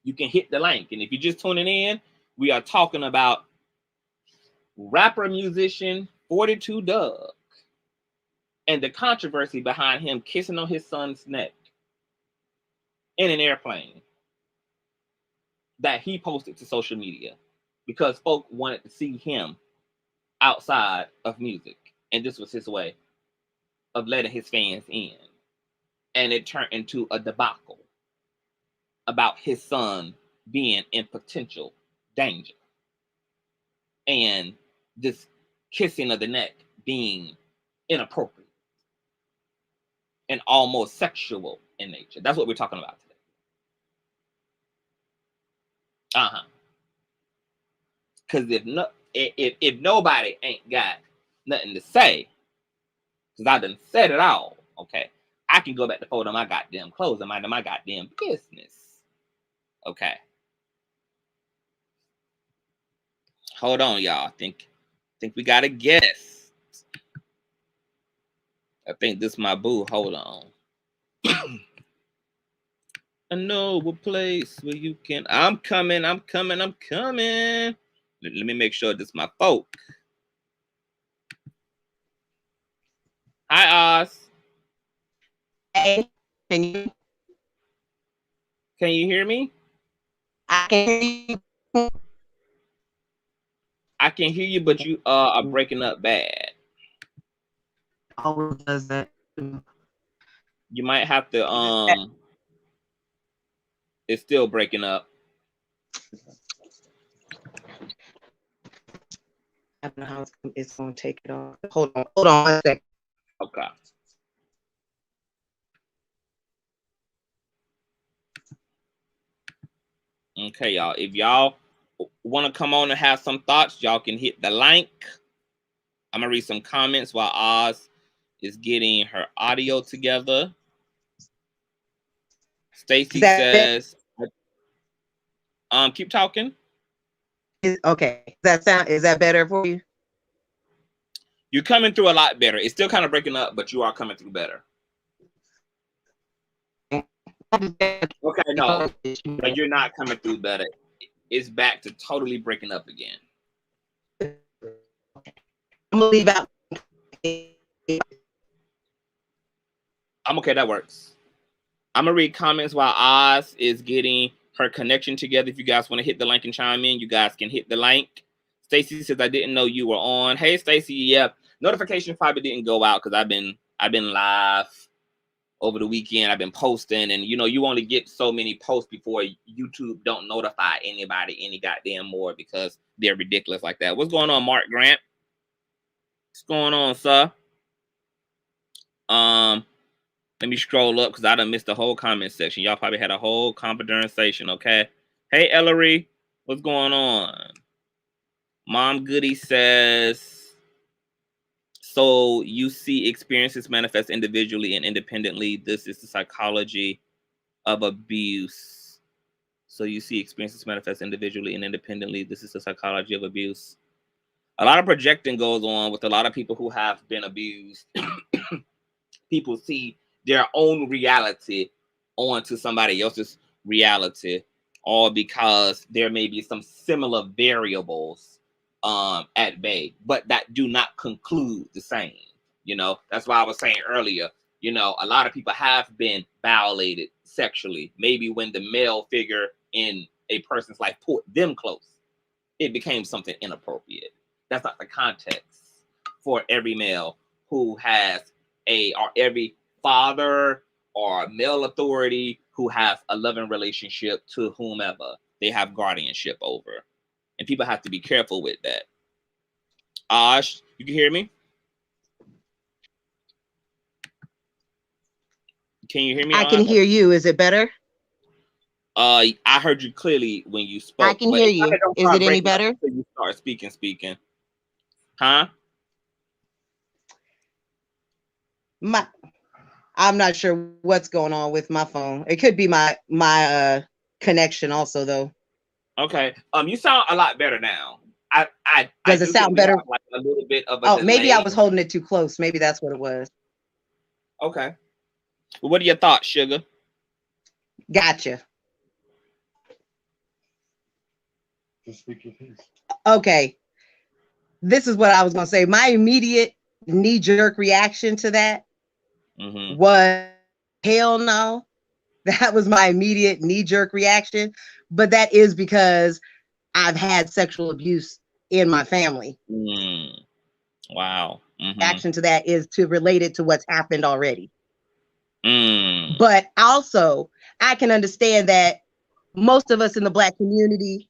you can hit the link. And if you're just tuning in, we are talking about rapper musician 42 Dugg and the controversy behind him kissing on his son's neck in an airplane that he posted to social media because folk wanted to see him outside of music. And this was his way of letting his fans in. And it turned into a debacle about his son being in potential danger. And this kissing of the neck being inappropriate and almost sexual in nature. That's what we're talking about today. Because if nobody ain't got nothing to say, because I done said it all, okay, I can go back to folding my goddamn clothes and mind my goddamn business. Okay. Hold on, y'all. Think we got a guess. I think this is my boo. Hold on. I know a place where you can. I'm coming. Let me make sure this is my folk. Hi, Oz. Hey, can you hear me? I can hear you. I can hear you, but you are breaking up bad. Always does that. You might have to it's still breaking up. I don't know how it's going to take it off. Hold on 1 second. Okay. Okay, y'all. If y'all want to come on and have some thoughts, y'all can hit the link. I'm gonna read some comments while Oz is getting her audio together. Stacy says, keep talking. Okay. Is that better for you? You're coming through a lot better. It's still kind of breaking up, but you are coming through better. Okay, no, but you're not coming through better. It's back to totally breaking up again. I'm gonna leave out. I'm okay, that works. I'm gonna read comments while Oz is getting her connection together. If you guys want to hit the link and chime in, you guys can hit the link. Stacy says, I didn't know you were on. Hey, Stacy, yeah. Notification probably didn't go out because I've been live over the weekend. I've been posting, and you only get so many posts before YouTube don't notify anybody any goddamn more because they're ridiculous like that. What's going on, Mark Grant? What's going on, sir? Let me scroll up because I done missed the whole comment section. Y'all probably had a whole conversation, okay? Hey, Ellery, what's going on? Mom Goody says, so you see experiences manifest individually and independently. This is the psychology of abuse. So you see experiences manifest individually and independently. This is the psychology of abuse. A lot of projecting goes on with a lot of people who have been abused. People see their own reality onto somebody else's reality, all because there may be some similar variables at bay, but that do not conclude the same. That's why I was saying earlier, a lot of people have been violated sexually. Maybe when the male figure in a person's life pulled them close, it became something inappropriate. That's not the context for every male who has or every father or male authority who has a loving relationship to whomever they have guardianship over. And people have to be careful with that. Ash, you can hear me? Can you hear me? I can hear you. Is it better? I heard you clearly when you spoke. I can hear you. Is it any better? You start speaking. Huh? I'm not sure what's going on with my phone. It could be my connection also, though. Okay. You sound a lot better now. I Does do it think sound we better? have like a little bit of a Oh, delay. maybe I was holding it too close. Maybe that's what it was. Okay. Well, what are your thoughts, Sugar? Gotcha. Okay. This is what I was going to say. My immediate knee-jerk reaction to that was, hell no. That was my immediate knee-jerk reaction. But that is because I've had sexual abuse in my family. Wow. Action to that is to relate it to what's happened already. But also, I can understand that most of us in the Black community,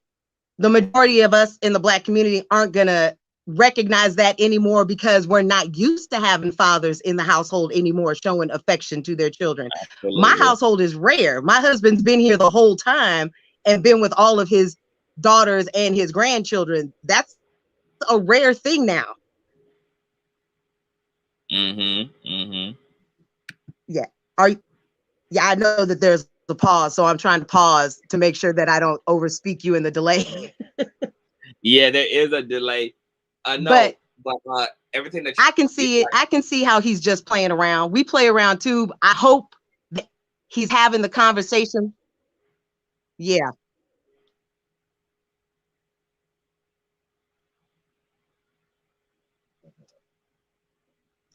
the majority of us in the Black community aren't going to recognize that anymore because we're not used to having fathers in the household anymore showing affection to their children. Absolutely. My household is rare. My husband's been here the whole time and been with all of his daughters and his grandchildren. That's a rare thing now. Yeah. Yeah, I know that there's a pause, so I'm trying to pause to make sure that I don't overspeak you in the delay. Yeah, there is a delay. No, but everything that I can see it. I can see how he's just playing around. We play around too. I hope that he's having the conversation. Yeah.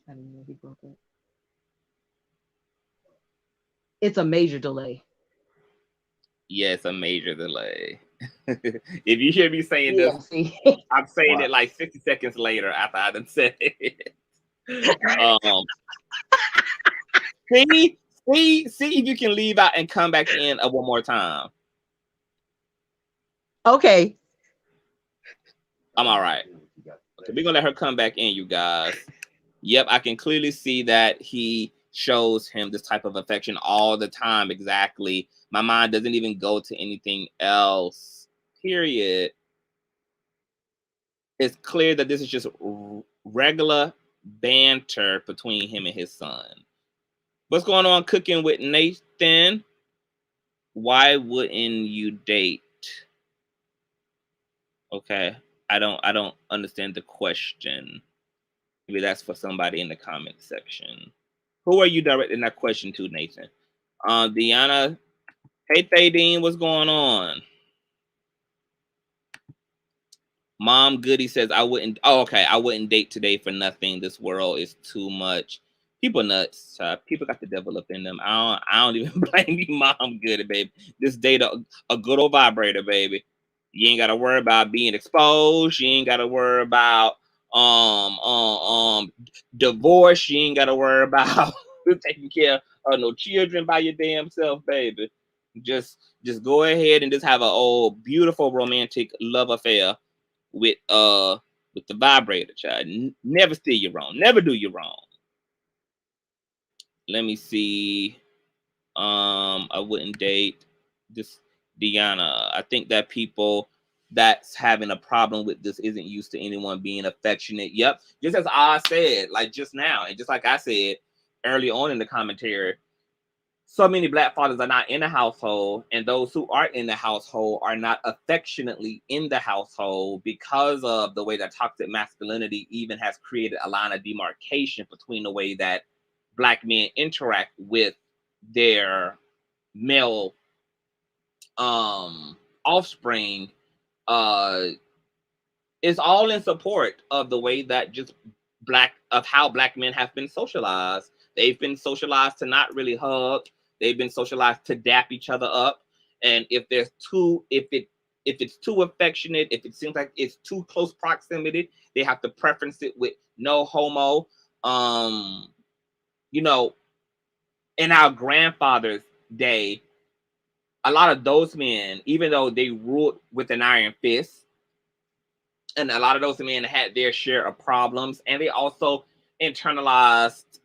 I don't know if he broke it. It's a major delay. Yeah, it's a major delay. If you hear me saying this, I'm saying it like 60 seconds later after I done said it. See if you can leave out and come back in one more time. Okay. I'm all right. Okay, we're gonna let her come back in, you guys. Yep, I can clearly see that he shows him this type of affection all the time. Exactly. My mind doesn't even go to anything else. Period. It's clear that this is just regular banter between him and his son. What's going on, Cooking with Nathan? Why wouldn't you date? Okay, I don't understand the question. Maybe that's for somebody in the comment section. Who are you directing that question to, Nathan? Deanna. Hey, Thadeen, what's going on? Mom Goody says, I wouldn't. Oh, okay. I wouldn't date today for nothing. This world is too much. People nuts. People got the devil up in them. I don't even blame you, Mom Goody, baby. Just date a good old vibrator, baby. You ain't got to worry about being exposed. You ain't got to worry about divorce. You ain't got to worry about taking care of no children by your damn self, baby. Just go ahead and just have a old beautiful romantic love affair with the vibrator, child. Never steer you wrong. Never do you wrong. Let me see. I wouldn't date this Deanna. I think that people that's having a problem with this isn't used to anyone being affectionate. Yep. Just as I said, like just now, and just like I said early on in the commentary, so many Black fathers are not in the household, and those who are in the household are not affectionately in the household because of the way that toxic masculinity even has created a line of demarcation between the way that Black men interact with their male offspring. Is all in support of the way that just how Black men have been socialized. They've been socialized to not really hug. They've been socialized to dap each other up. And if it's too affectionate, if it seems like it's too close proximity, they have to preference it with no homo. You know, in our grandfather's day, a lot of those men, even though they ruled with an iron fist, and a lot of those men had their share of problems, and they also internalized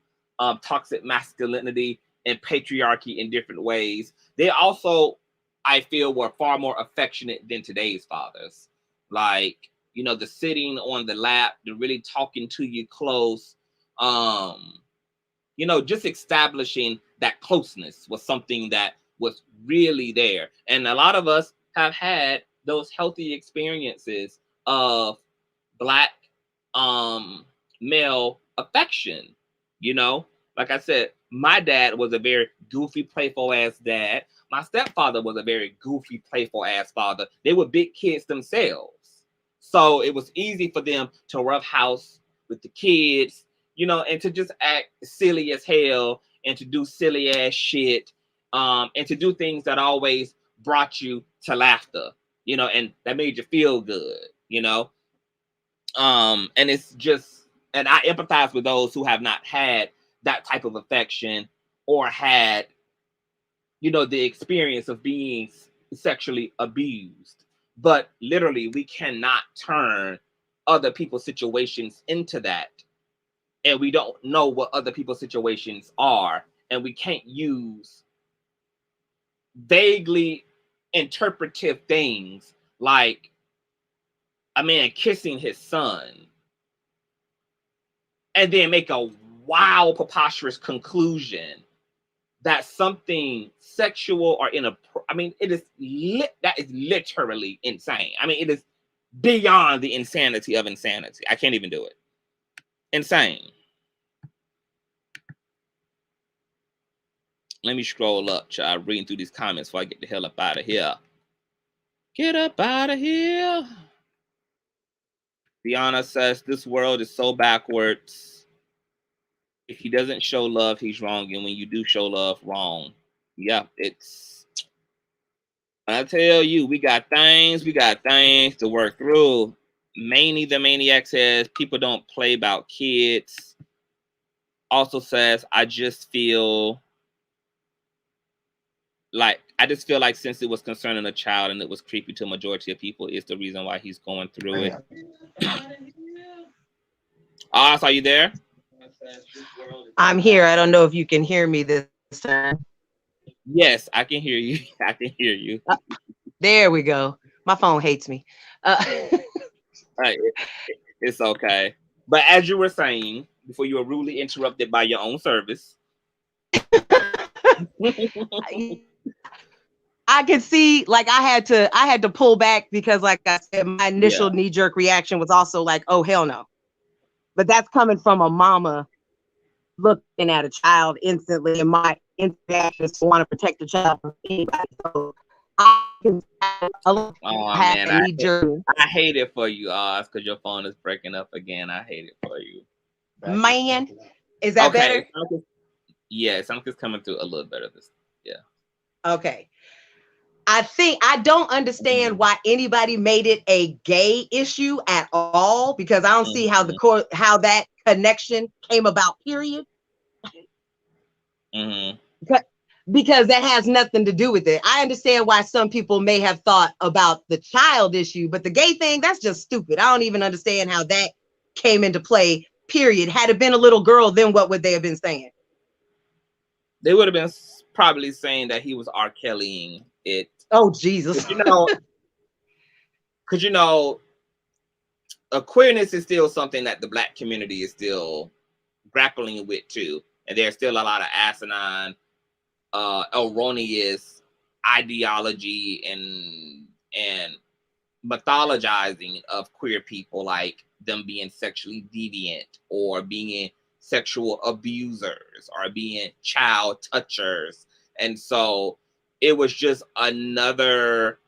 toxic masculinity and patriarchy in different ways. They also, I feel, were far more affectionate than today's fathers. Like, you know, the sitting on the lap, the really talking to you close, you know, just establishing that closeness was something that was really there. And a lot of us have had those healthy experiences of Black male affection. You know, like I said, my dad was a very goofy, playful ass dad. My stepfather was a very goofy, playful ass father. They were big kids themselves, so it was easy for them to roughhouse with the kids, you know, and to just act silly as hell and to do silly ass shit, and to do things that always brought you to laughter, you know, and that made you feel good, you know. And it's just, and I empathize with those who have not had that type of affection or had, you know, the experience of being sexually abused. But literally, we cannot turn other people's situations into that. And we don't know what other people's situations are. And we can't use vaguely interpretive things like a man kissing his son and then make a wild, preposterous conclusion that something sexual or I mean, it is that is literally insane. I mean, it is beyond the insanity of insanity. I can't even do it. Insane. Let me scroll up, child, reading through these comments before I get the hell up out of here. Get up out of here. Deanna says, this world is so backwards. If he doesn't show love, he's wrong. And when you do show love, wrong. Yeah, it's, I tell you, we got things to work through. Manny the Maniac says, people don't play about kids. Also says, I just feel like since it was concerning a child and it was creepy to a majority of people, is the reason why he's going through it. Oz, are you there? I'm here. I don't know if you can hear me this time. Yes, I can hear you. I can hear you. There we go. My phone hates me. It's okay. But as you were saying, before you were rudely interrupted by your own service. I could see, like, I had to pull back because, like I said, my initial knee-jerk reaction was also like, oh, hell no. But that's coming from a mama looking at a child instantly, and my interactions to want to protect the child from anybody. So I can I hate it for you, Oz, because your phone is breaking up again. I hate it for you. Man, is that better? Yeah, something's coming through a little better. Okay. I don't understand why anybody made it a gay issue at all, because I don't see how how that connection came about, period. Because that has nothing to do with it. I understand why some people may have thought about the child issue, but the gay thing, that's just stupid. I don't even understand how that came into play, period. Had it been a little girl, then what would they have been saying? They would have been probably saying that he was R. Kellying it. Oh, Jesus. Because you know, queerness is still something that the Black community is still grappling with too. And there's still a lot of asinine, erroneous ideology and mythologizing of queer people, like them being sexually deviant or being sexual abusers or being child touchers. And so it was just another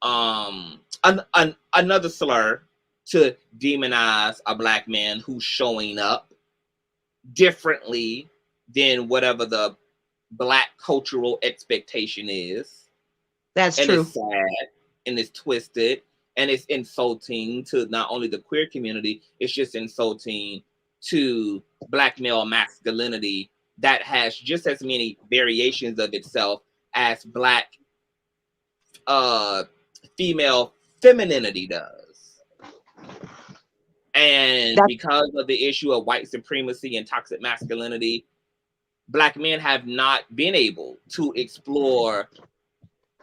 another slur to demonize a Black man who's showing up differently than whatever the Black cultural expectation is. That's true. It's sad and it's twisted and it's insulting to not only the queer community, it's just insulting to Black male masculinity that has just as many variations of itself as Black female femininity does. And because of the issue of white supremacy and toxic masculinity, Black men have not been able to explore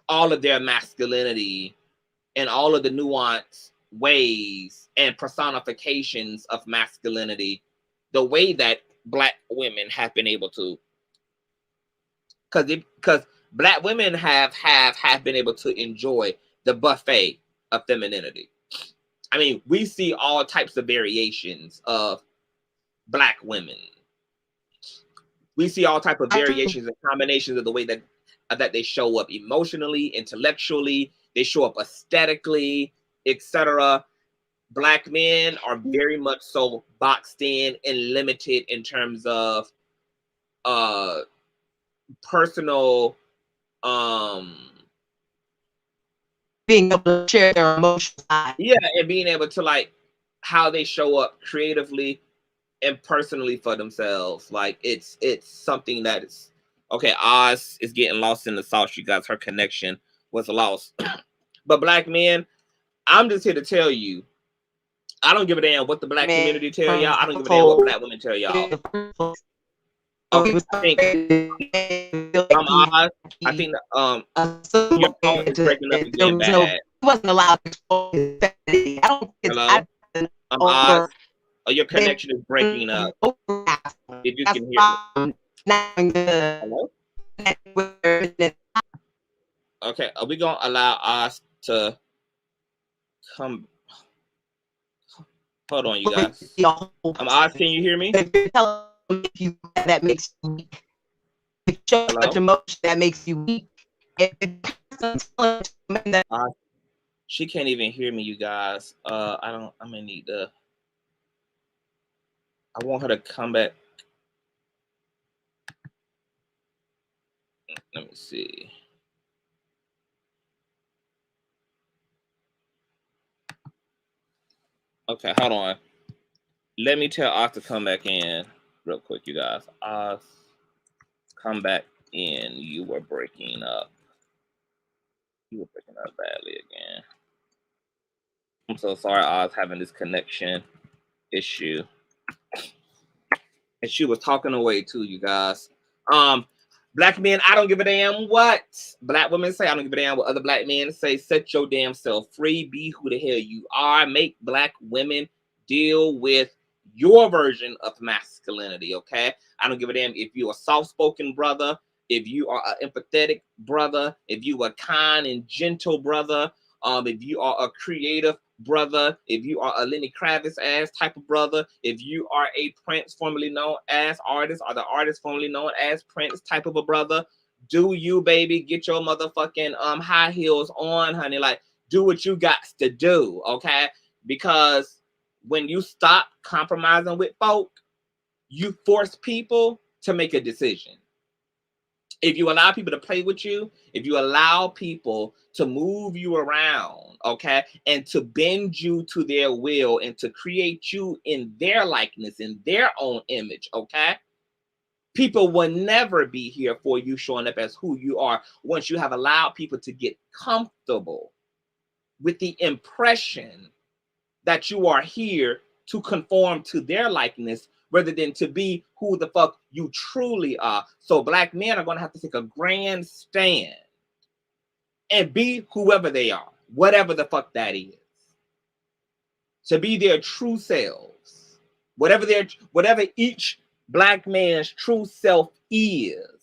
all of their masculinity and all of the nuanced ways and personifications of masculinity the way that Black women have been able to. Because Black women have been able to enjoy the buffet of femininity. I mean, we see all types of variations of Black women. We see all type of variations and combinations of the way that they show up emotionally, intellectually, they show up aesthetically, etc. Black men are very much so boxed in and limited in terms of personal being able to share their emotions. Yeah, and being able to like how they show up creatively and personally for themselves. Like it's something that is okay. Oz is getting lost in the sauce, you guys. Her connection was lost. But Black men, I'm just here to tell you, I don't give a damn what the Black community tell y'all. I don't give a damn what Black women tell y'all. Okay, Oz, I think your phone is breaking up again bad. He wasn't allowed to explore his femininity. I don't think Hello? Oz, your connection is breaking up. If you can hear me. Hello? Okay, are we gonna allow us to come? Hold on, you guys. Oz, can you hear me? That makes you weak. If you show such emotion that makes you weak. She can't even hear me, you guys. I'm gonna need to. I want her to come back. Let me see. Okay, hold on. Let me tell Oz to come back in real quick, you guys. Oz, come back in. You were breaking up. You were breaking up badly again. I'm so sorry, Oz, having this connection issue. And she was talking away too, you guys. Black men, I don't give a damn what Black women say. I don't give a damn what other Black men say. Set your damn self free. Be who the hell you are. Make Black women deal with your version of masculinity, okay? I don't give a damn if you're a soft-spoken brother, if you are an empathetic brother, if you are a kind and gentle brother, if you are a creative brother, if you are a Lenny Kravitz ass type of brother, if you are a Prince formerly known as artist, or the artist formerly known as Prince type of a brother, do you, baby, get your motherfucking high heels on, honey. Like, do what you got to do, okay? Because when you stop compromising with folk, you force people to make a decision. If you allow people to play with you, if you allow people to move you around, okay, and to bend you to their will and to create you in their likeness, in their own image, okay, people will never be here for you showing up as who you are once you have allowed people to get comfortable with the impression that you are here to conform to their likeness rather than to be who the fuck you truly are. So Black men are going to have to take a grand stand and be whoever they are, whatever the fuck that is. To be their true selves, whatever each Black man's true self is,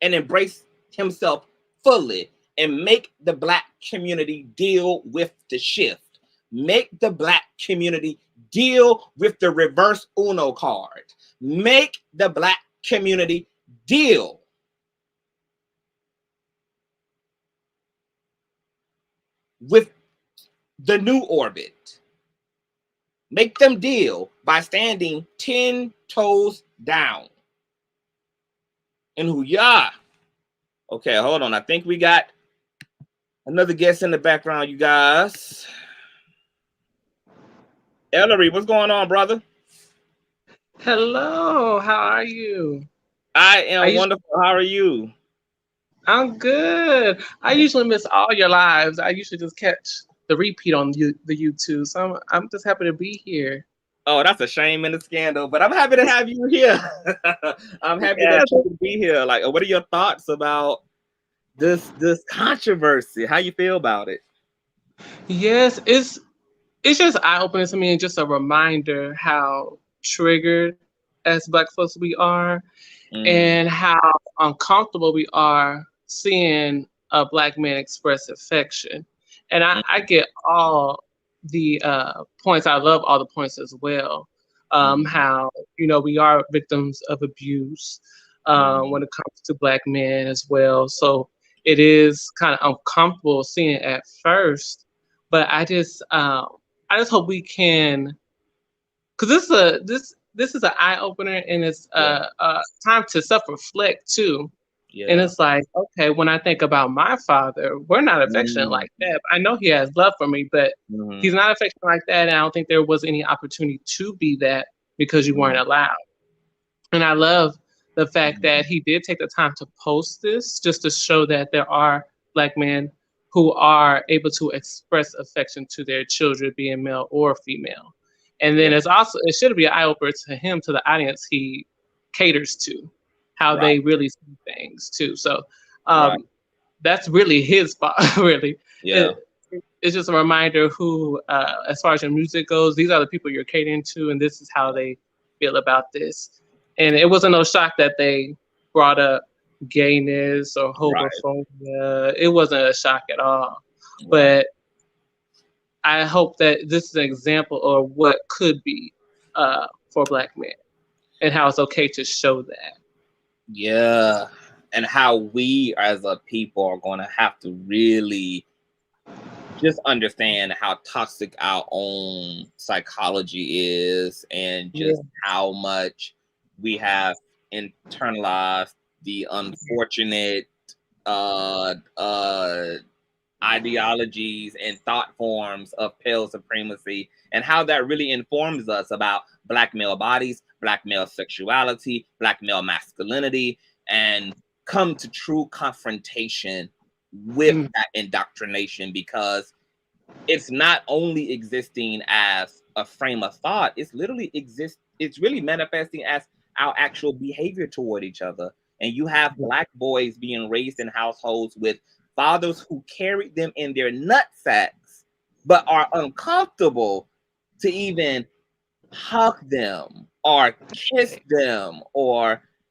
and embrace himself fully and make the Black community deal with the shift. Make the Black community deal with the reverse Uno card. Make the Black community deal with the new orbit. Make them deal by standing 10 toes down. And who ya? Okay, hold on. I think we got another guest in the background, you guys. Ellery, what's going on, brother? Hello, how are you? I am wonderful. How are you? I'm good. I usually miss all your lives. I usually just catch the repeat on the YouTube. So I'm just happy to be here. Oh, that's a shame and a scandal, but I'm happy to have you here. I'm happy that you can be here. Like, what are your thoughts about this controversy? How you feel about it? Yes, it's just eye-opening to me and just a reminder how triggered as Black folks we are and how uncomfortable we are seeing a Black man express affection. And I get all the points. I love all the points as well. How, you know, we are victims of abuse when it comes to Black men as well. So it is kind of uncomfortable seeing it at first, but I just hope we can, because this is an eye opener, and it's time to self reflect too. Yeah. And it's like, okay, when I think about my father, we're not affectionate like that. I know he has love for me, but he's not affectionate like that. And I don't think there was any opportunity to be that because you weren't allowed. And I love the fact that he did take the time to post this just to show that there are Black men who are able to express affection to their children, being male or female. And then it's also, it should be an eye opener to him, to the audience he caters to, how they really see things too. So that's really his fault, really. Yeah. It's just a reminder who, as far as your music goes, these are the people you're catering to, and this is how they feel about this. And it wasn't no shock that they brought up gayness or homophobia. It wasn't a shock at all. But I hope that this is an example of what could be for Black men and how it's okay to show that. Yeah. And how we as a people are going to have to really just understand how toxic our own psychology is, and just how much we have internalized the unfortunate ideologies and thought forms of pale supremacy, and how that really informs us about Black male bodies, Black male sexuality, Black male masculinity, and come to true confrontation with that indoctrination, because it's not only existing as a frame of thought, it's literally it's really manifesting as our actual behavior toward each other. And you have Black boys being raised in households with fathers who carried them in their nutsacks, but are uncomfortable to even hug them or kiss them,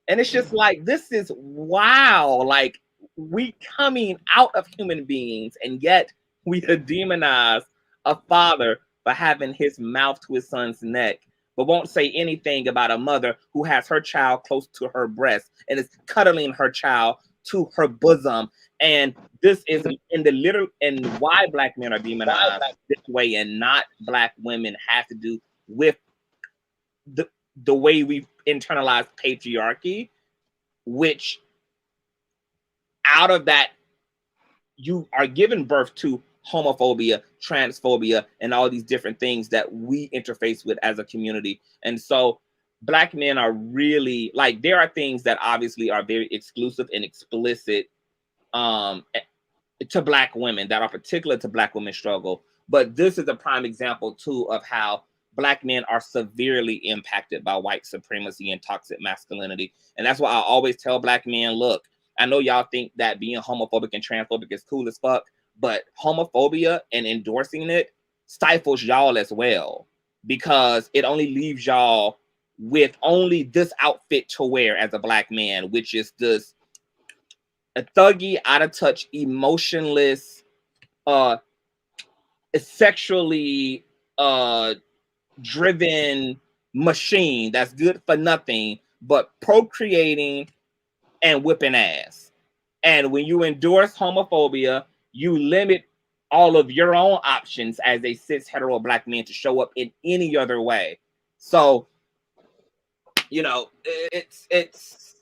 and it's just like, this is wow. Like, we coming out of human beings, and yet we demonize a father for having his mouth to his son's neck, but won't say anything about a mother who has her child close to her breast and is cuddling her child to her bosom. And this is and why Black men are demonized this way and not Black women has to do with the way we internalize patriarchy, which out of that you are giving birth to homophobia, transphobia, and all these different things that we interface with as a community. And so Black men are really, like, there are things that obviously are very exclusive and explicit to Black women, that are particular to Black women's struggle. But this is a prime example too of how Black men are severely impacted by white supremacy and toxic masculinity. And that's why I always tell Black men, look, I know y'all think that being homophobic and transphobic is cool as fuck, but homophobia and endorsing it stifles y'all as well, because it only leaves y'all with only this outfit to wear as a Black man, which is this a thuggy, out of touch, emotionless, sexually driven machine that's good for nothing but procreating and whipping ass. And when you endorse homophobia, you limit all of your own options as a cis-hetero Black man to show up in any other way. So, you know, it's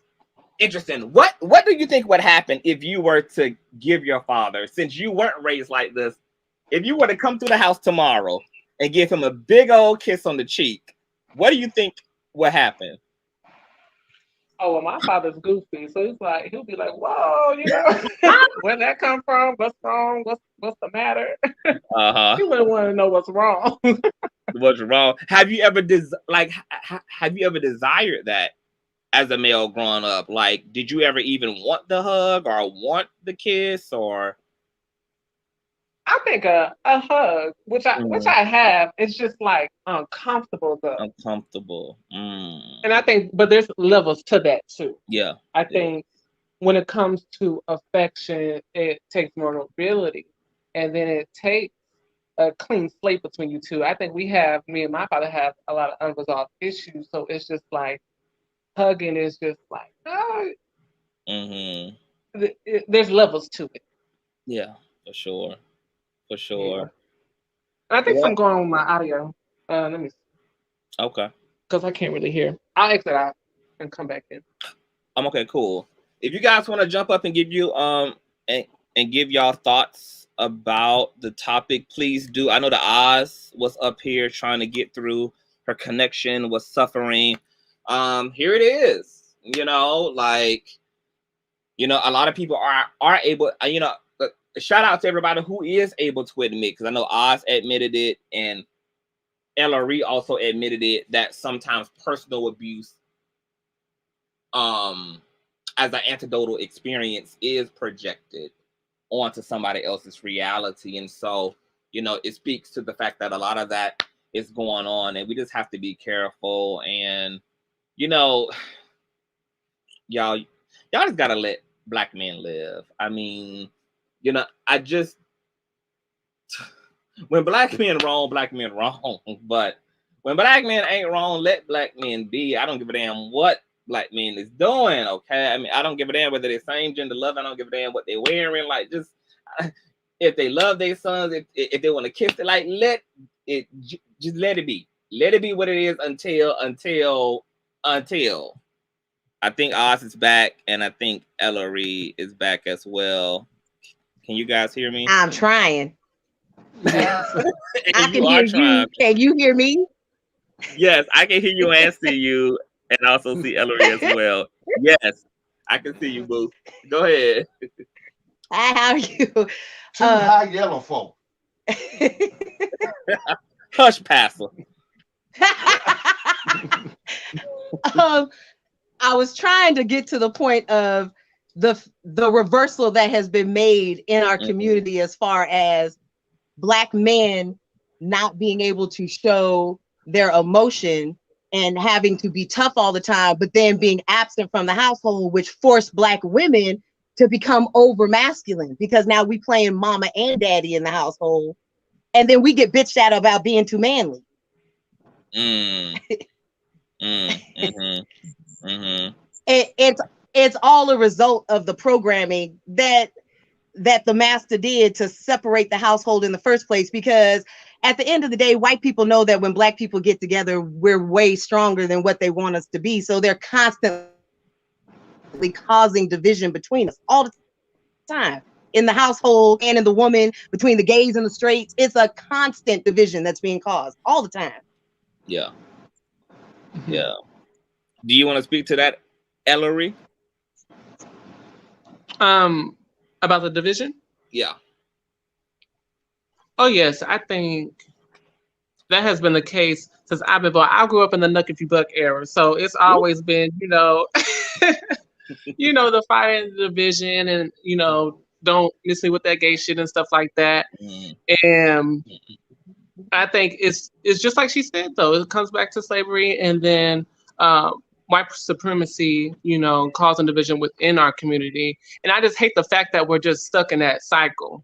interesting. What do you think would happen if you were to give your father, since you weren't raised like this, if you were to come through the house tomorrow and give him a big old kiss on the cheek, what do you think would happen? Oh, well, my father's goofy, so he's like, he'll be like, "Whoa, you know, where'd that come from? What's wrong? What's the matter?" He wouldn't want to know what's wrong. What's wrong? Have you ever have you ever desired that as a male growing up? Like, did you ever even want the hug or want the kiss? Or I think a hug, which I have, it's just like uncomfortable though. Uncomfortable. And I think, but there's levels to that too. Yeah. I think when it comes to affection, it takes vulnerability. and then it takes a clean slate between you two. I think me and my father have a lot of unresolved issues, so it's just like hugging is just like, there's levels to it. Yeah, for sure. Yeah. I think I'm going with my audio. Let me see. Okay. Because I can't really hear. I'll exit out and come back in. Okay, cool. If you guys want to jump up and give you and give y'all thoughts about the topic, please do. I know the Oz was up here trying to get through. Her connection was suffering. Here it is. You know, like, you know, a lot of people are able, you know, shout out to everybody who is able to admit, because I know Oz admitted it and LRE also admitted it, that sometimes personal abuse as an anecdotal experience is projected onto somebody else's reality. And so, you know, it speaks to the fact that a lot of that is going on, and we just have to be careful. And, you know, y'all just gotta let Black men live. I mean, you know, when Black men wrong, Black men wrong. But when Black men ain't wrong, let Black men be. I don't give a damn what Black men is doing, okay? I mean, I don't give a damn whether they're same gender love. I don't give a damn what they're wearing. Like, just if they love their sons, if they want to kiss it, like, just let it be. Let it be what it is until. I think Oz is back, and I think Ellery is back as well. Can you guys hear me? I'm trying. I can hear you. Can you hear me? Yes, I can hear you and see you, and also see Ellery as well. Yes, I can see you, boo. Go ahead. Hi, how are you? Two high yellow folk. Hush, passer. I was trying to get to the point of the reversal that has been made in our community as far as Black men not being able to show their emotion and having to be tough all the time, but then being absent from the household, which forced Black women to become over masculine, because now we playing mama and daddy in the household, and then we get bitched at about being too manly. It's all a result of the programming that the master did to separate the household in the first place, because at the end of the day, white people know that when Black people get together, we're way stronger than what they want us to be. So they're constantly causing division between us all the time, in the household and in the woman, between the gays and the straights. It's a constant division that's being caused all the time. Yeah. Do you want to speak to that, Ellery? About the division? Yeah. Oh yes, I think that has been the case since I've been born. I grew up in the Nuck If You Buck era, so it's always been, you know, the fight and the division, and don't miss me with that gay shit and stuff like that. And I think it's just like she said, though. It comes back to slavery, and then white supremacy, causing division within our community. And I just hate the fact that we're just stuck in that cycle.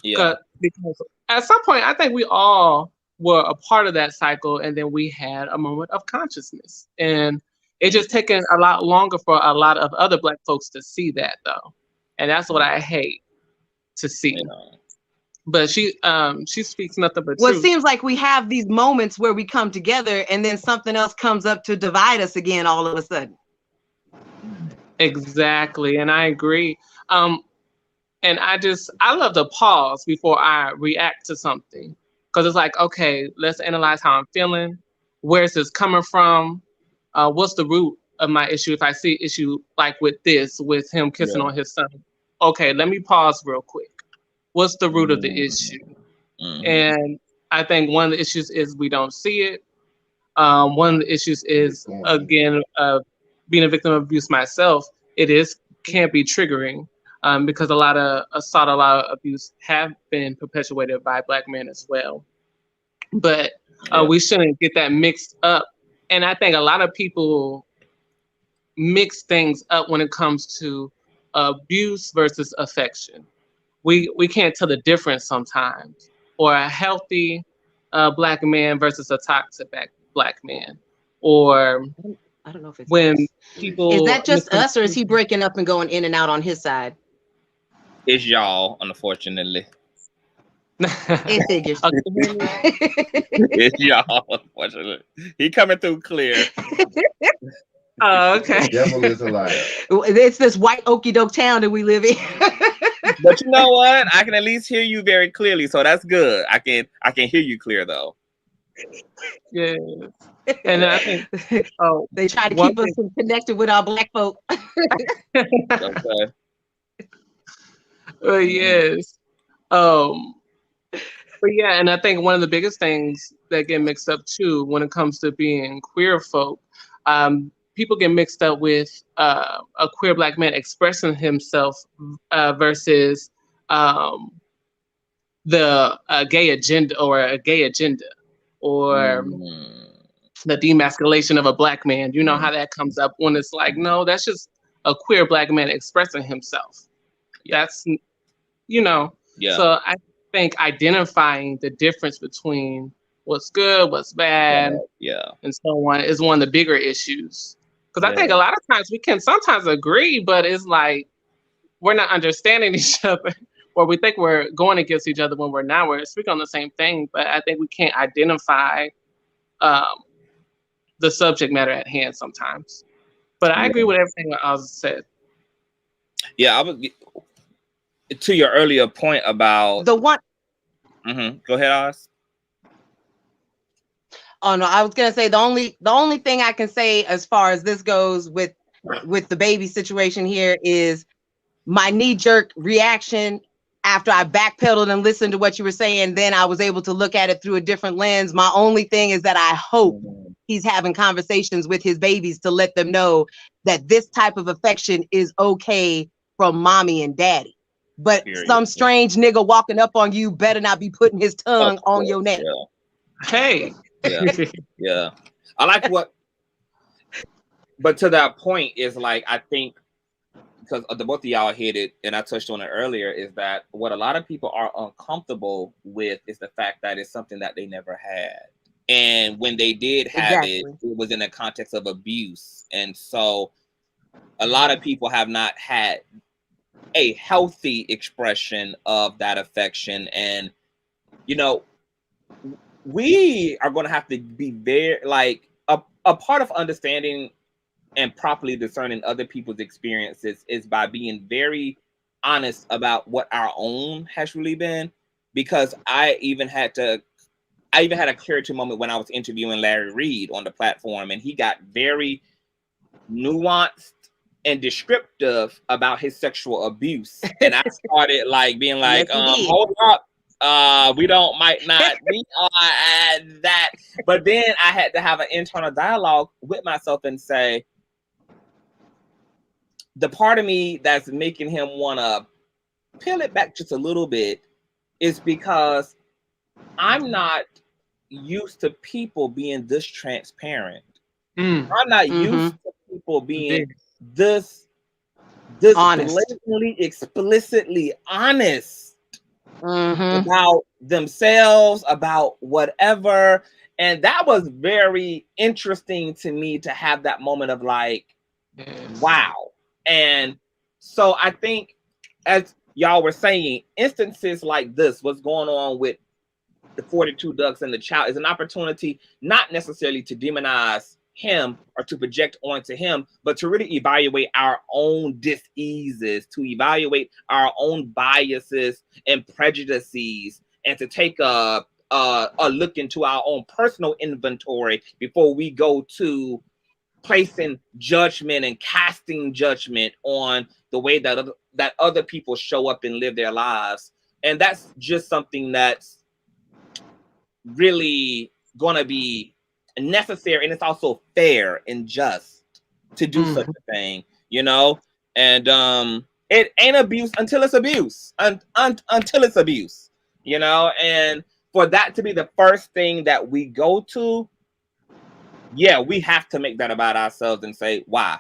Yeah. Because at some point, I think we all were a part of that cycle, and then we had a moment of consciousness. And it's just taken a lot longer for a lot of other Black folks to see that, though. And that's what I hate to see. But she speaks nothing but truth. It seems like we have these moments where we come together, and then something else comes up to divide us again all of a sudden. Exactly, and I agree. And I love to pause before I react to something, because it's like, okay, let's analyze how I'm feeling. Where's this coming from? What's the root of my issue? If I see an issue like with him kissing on his son, okay, let me pause real quick. What's the root of the issue? And I think one of the issues is we don't see it. One of the issues is, again, being a victim of abuse myself, can't be triggering, because a lot of assault, a lot of abuse have been perpetuated by Black men as well. But we shouldn't get that mixed up. And I think a lot of people mix things up when it comes to abuse versus affection. we can't tell the difference sometimes, or a healthy black man versus a toxic black man, or I don't know if it's when us. people Is that just us, or is he breaking up and going in and out on his side? It's y'all, unfortunately. It figures. It's y'all, unfortunately. He coming through clear. Oh, okay. The devil is a liar. It's this white okie doke town that we live in. But you know what? I can at least hear you very clearly, so that's good. I can hear you clear though. Yeah. And I think they try to keep us connected with our black folk. Okay. Yes. But yeah, and I think one of the biggest things that get mixed up too when it comes to being queer folk, people get mixed up with a queer black man expressing himself versus the gay agenda or a gay agenda, or the demasculation of a black man. You know how that comes up when it's like, no, that's just a queer black man expressing himself. That's, you know, so I think identifying the difference between what's good, what's bad, and so on is one of the bigger issues. Because I think a lot of times we can sometimes agree, but it's like we're not understanding each other, or we think we're going against each other when we're not. We're speaking on the same thing, but I think we can't identify the subject matter at hand sometimes. But I agree with everything that Oz said. Yeah, I was to your earlier point about the one. Go ahead, Oz. Oh no, I was gonna say the only thing I can say as far as this goes with the baby situation here is my knee-jerk reaction after I backpedaled and listened to what you were saying. Then I was able to look at it through a different lens. My only thing is that I hope he's having conversations with his babies to let them know that this type of affection is okay from mommy and daddy. But some strange nigga walking up on you better not be putting his tongue on your neck. Hey. Yeah. I like what, but to that point is like, I think, because the both of y'all hit it, and I touched on it earlier, is that what a lot of people are uncomfortable with is the fact that it's something that they never had. And when they did have it was in the context of abuse. And so a lot of people have not had a healthy expression of that affection. And, you know, we are going to have to be very, like, a part of understanding and properly discerning other people's experiences is by being very honest about what our own has really been. Because I even had a clarity moment when I was interviewing Larry Reed on the platform, and he got very nuanced and descriptive about his sexual abuse. And I started like being like, hold up. We might not be at that. But then I had to have an internal dialogue with myself and say, the part of me that's making him want to peel it back just a little bit is because I'm not used to people being this transparent. I'm not used to people being this blatantly, explicitly honest about themselves, about whatever. And that was very interesting to me to have that moment of like, wow. And so I think, as y'all were saying, instances like this, what's going on with the 42 Duggs and the child, is an opportunity not necessarily to demonize him or to project onto him, but to really evaluate our own dis-eases, to evaluate our own biases and prejudices, and to take a look into our own personal inventory before we go to placing judgment and casting judgment on the way that other people show up and live their lives. And that's just something that's really gonna be necessary, and it's also fair and just to do such a thing, you know. And it ain't abuse until it's abuse, until it's abuse, you know. And for that to be the first thing that we go to, yeah, we have to make that about ourselves and say, why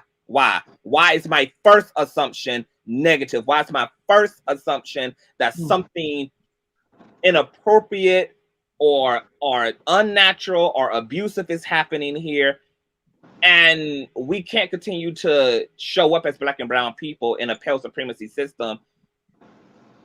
is my first assumption negative? Why is my first assumption that something inappropriate or unnatural or abusive is happening here? And we can't continue to show up as Black and brown people in a pale supremacy system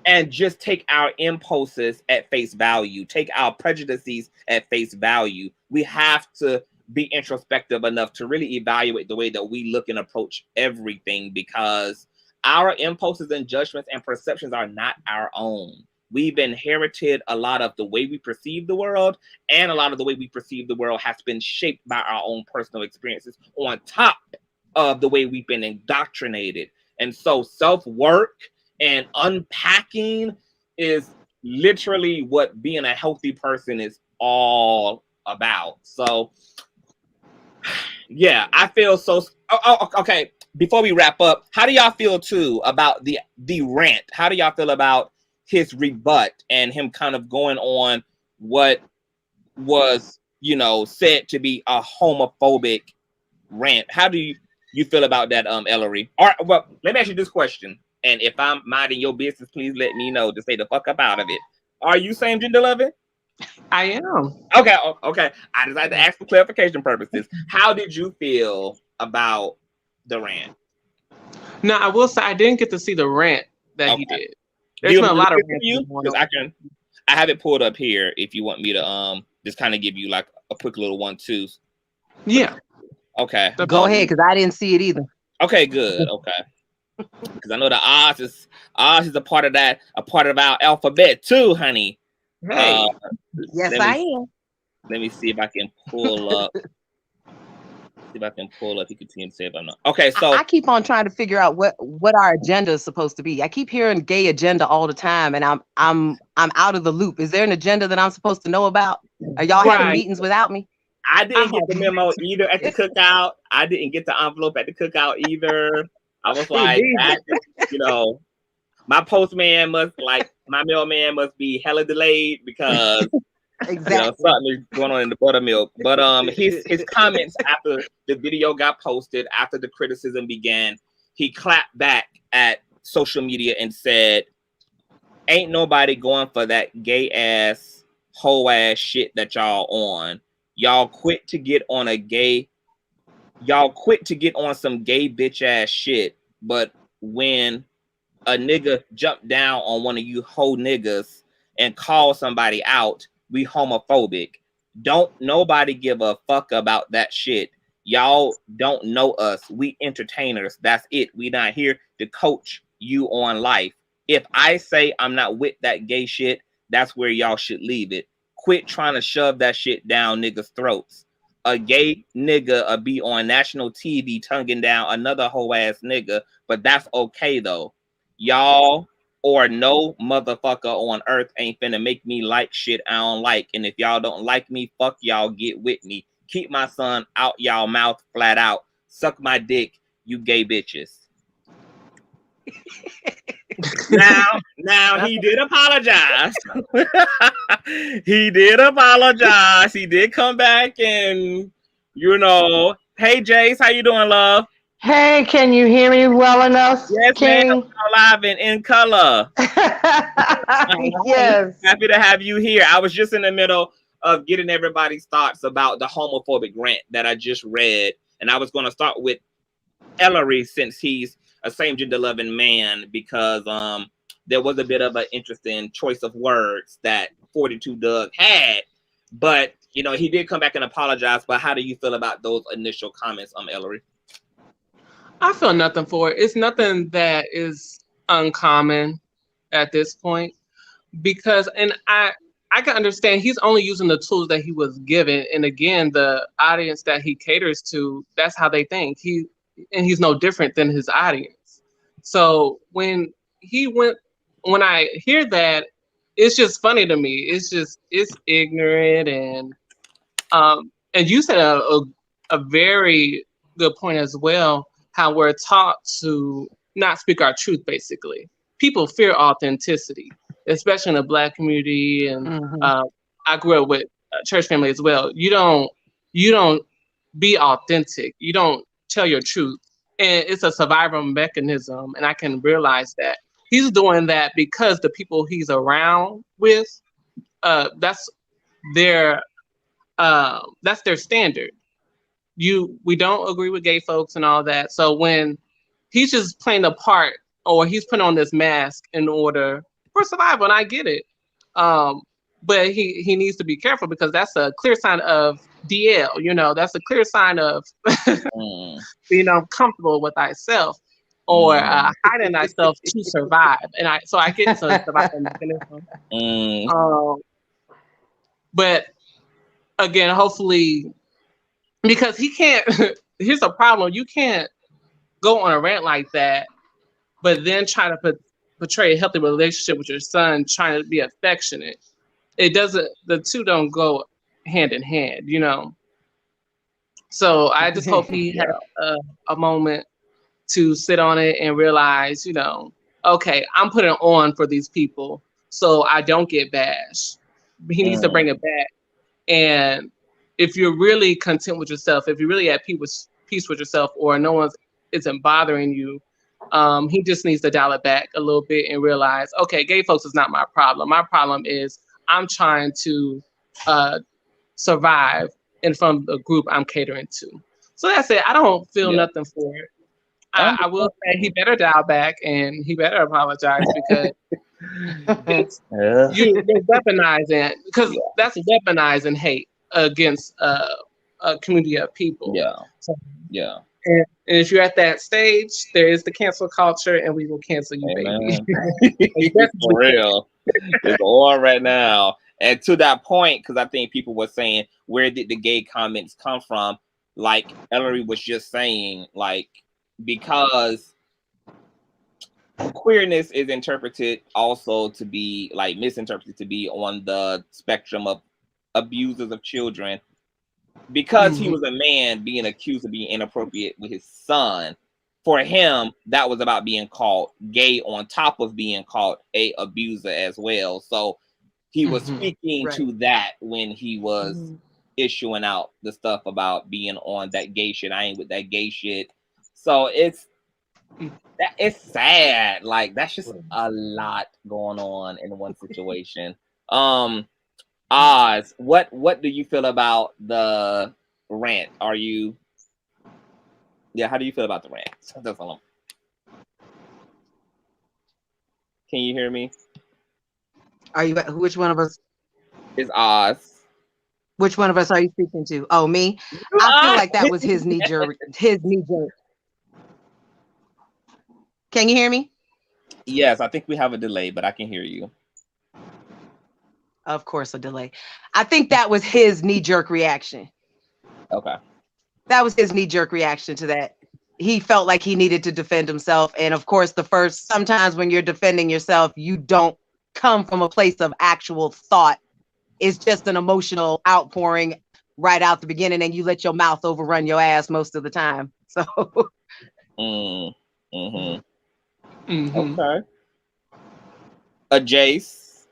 and just take our impulses at face value, take our prejudices at face value. We have to be introspective enough to really evaluate the way that we look and approach everything, because our impulses and judgments and perceptions are not our own. We've inherited a lot of the way we perceive the world, and a lot of the way we perceive the world has been shaped by our own personal experiences on top of the way we've been indoctrinated. And so self-work and unpacking is literally what being a healthy person is all about. So yeah, I feel so. Okay. Before we wrap up, how do y'all feel too about the rant? How do y'all feel about his rebut and him kind of going on what was, you know, said to be a homophobic rant? How do you feel about that, Ellery? All right, well, let me ask you this question. And if I'm minding your business, please let me know to stay the fuck up out of it. Are you same gender loving? I am. Okay. I just had to ask for clarification purposes. How did you feel about the rant? No, I will say I didn't get to see the rant that he did. There's been a lot of rants because I have it pulled up here if you want me to just kind of give you like a quick little 1-2. Yeah. Okay. Go ahead, because I didn't see it either. Okay, good. Okay. Because I know the Oz is a part of that, a part of our alphabet too, honey. Hey. Yes, I am. Let me see if I can pull up. See if I can pull up. You continue to say if I'm not. Okay, so I keep on trying to figure out what our agenda is supposed to be. I keep hearing gay agenda all the time, and I'm out of the loop. Is there an agenda that I'm supposed to know about? Are y'all having meetings without me? I didn't get the memo either at the cookout. I didn't get the envelope at the cookout either. I was like, you know, my postman must, like, my mailman must be hella delayed because exactly. You know, something is going on in the buttermilk. But his comments after the video got posted, after the criticism began, he clapped back at social media and said, "Ain't nobody going for that gay ass, hoe ass shit that y'all on. Y'all quit to get on some gay bitch ass shit. But when a nigga jump down on one of you hoe niggas and call somebody out, we homophobic. Don't nobody give a fuck about that shit. Y'all don't know us. We entertainers. That's it. We not here to coach you on life. If I say I'm not with that gay shit, that's where y'all should leave it. Quit trying to shove that shit down niggas' throats. A gay nigga be on national TV tonguing down another hoe ass nigga, but that's okay though. Y'all or no motherfucker on earth ain't finna make me like shit I don't like. And if y'all don't like me, fuck y'all, get with me. Keep my son out y'all mouth flat out. Suck my dick, you gay bitches." Now he did apologize. He did apologize. He did come back and, you know, hey Jace, how you doing, love? Hey, can you hear me well enough? Yes, ma'am. Live and in color. Yes. Happy to have you here. I was just in the middle of getting everybody's thoughts about the homophobic rant that I just read. And I was going to start with Ellery, since he's a same gender loving man, because there was a bit of an interesting choice of words that 42 Dugg had. But, you know, he did come back and apologize. But how do you feel about those initial comments, Ellery? I feel nothing for it. It's nothing that is uncommon at this point, because, and I can understand he's only using the tools that he was given. And again, the audience that he caters to, that's how they think. He's no different than his audience. So when I hear that, it's just funny to me. It's ignorant. And you said a very good point as well, how we're taught to not speak our truth, basically. People fear authenticity, especially in the Black community. And I grew up with a church family as well. You don't be authentic. You don't tell your truth. and it's a survival mechanism, and I can realize that he's doing that because the people he's around with, that's their standard. We don't agree with gay folks and all that. So when he's just playing a part, or he's putting on this mask in order for survival, and I get it. But he needs to be careful, because that's a clear sign of DL, that's a clear sign of being uncomfortable with thyself, or hiding thyself to survive. And I get it's a survival mechanism. But again, hopefully, because he can't, here's a problem. You can't go on a rant like that, but then try to portray a healthy relationship with your son, trying to be affectionate. It doesn't, the two don't go hand in hand, So I just hope he had a moment to sit on it and realize, okay, I'm putting on for these people so I don't get bashed. He needs to bring it back. And if you're really content with yourself, if you're really at peace with yourself, or no one isn't bothering you, he just needs to dial it back a little bit and realize, okay, gay folks is not my problem. My problem is I'm trying to survive in front of the group I'm catering to. So that's it. I don't feel nothing for it. I will say he better dial back and he better apologize, because you're weaponizing, because that's weaponizing hate against a community of people. And if you're at that stage, there is the cancel culture, and we will cancel you, baby. For real. It's on right now. And to that point, because I think people were saying, where did the gay comments come from? Like Ellery was just saying, like, because queerness is interpreted also to be, like, misinterpreted to be on the spectrum of abusers of children. Because he was a man being accused of being inappropriate with his son, for him, that was about being called gay on top of being called a abuser as well. So he was speaking to that when he was issuing out the stuff about being on that gay shit. I ain't with that gay shit. So it's sad. Like, that's just a lot going on in one situation. Oz, what do you feel about the rant? How do you feel about the rant? That's all. Can you hear me? Are you? Which one of us? It's Oz. Which one of us are you speaking to? Oh, me. I feel like that was his knee jerk. His knee jerk. Can you hear me? Yes, I think we have a delay, but I can hear you. Of course, a delay. I think that was his knee-jerk reaction. Okay. That was his knee-jerk reaction to that. He felt like he needed to defend himself. And of course, sometimes when you're defending yourself, you don't come from a place of actual thought. It's just an emotional outpouring right out the beginning, and you let your mouth overrun your ass most of the time. So. Okay. Jace.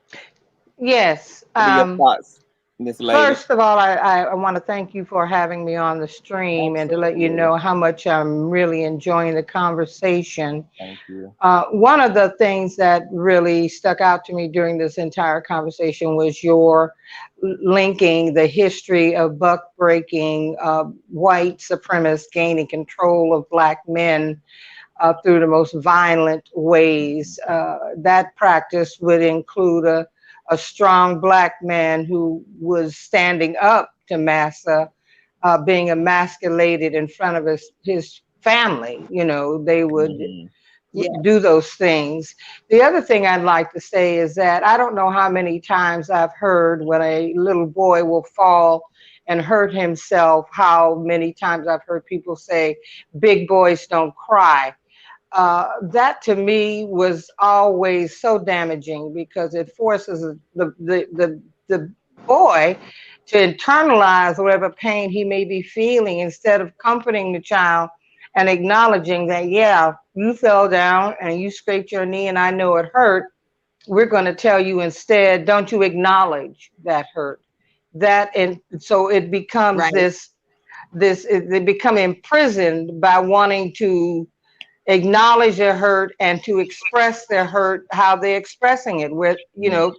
Yes. What are your thoughts, Miss Lady? First of all, I want to thank you for having me on the stream. Absolutely. And to let you know how much I'm really enjoying the conversation. Thank you. One of the things that really stuck out to me during this entire conversation was your linking the history of buck breaking, white supremacists gaining control of Black men through the most violent ways. That practice would include a strong Black man who was standing up to massa, being emasculated in front of his family. They would do those things. The other thing I'd like to say is that I don't know how many times I've heard when a little boy will fall and hurt himself, how many times I've heard people say, big boys don't cry. That to me was always so damaging, because it forces the boy to internalize whatever pain he may be feeling, instead of comforting the child and acknowledging that, yeah, you fell down and you scraped your knee and I know it hurt. We're going to tell you instead, don't you acknowledge that hurt. And so it becomes this they become imprisoned by wanting to acknowledge their hurt and to express their hurt, how they're expressing it, with, you know,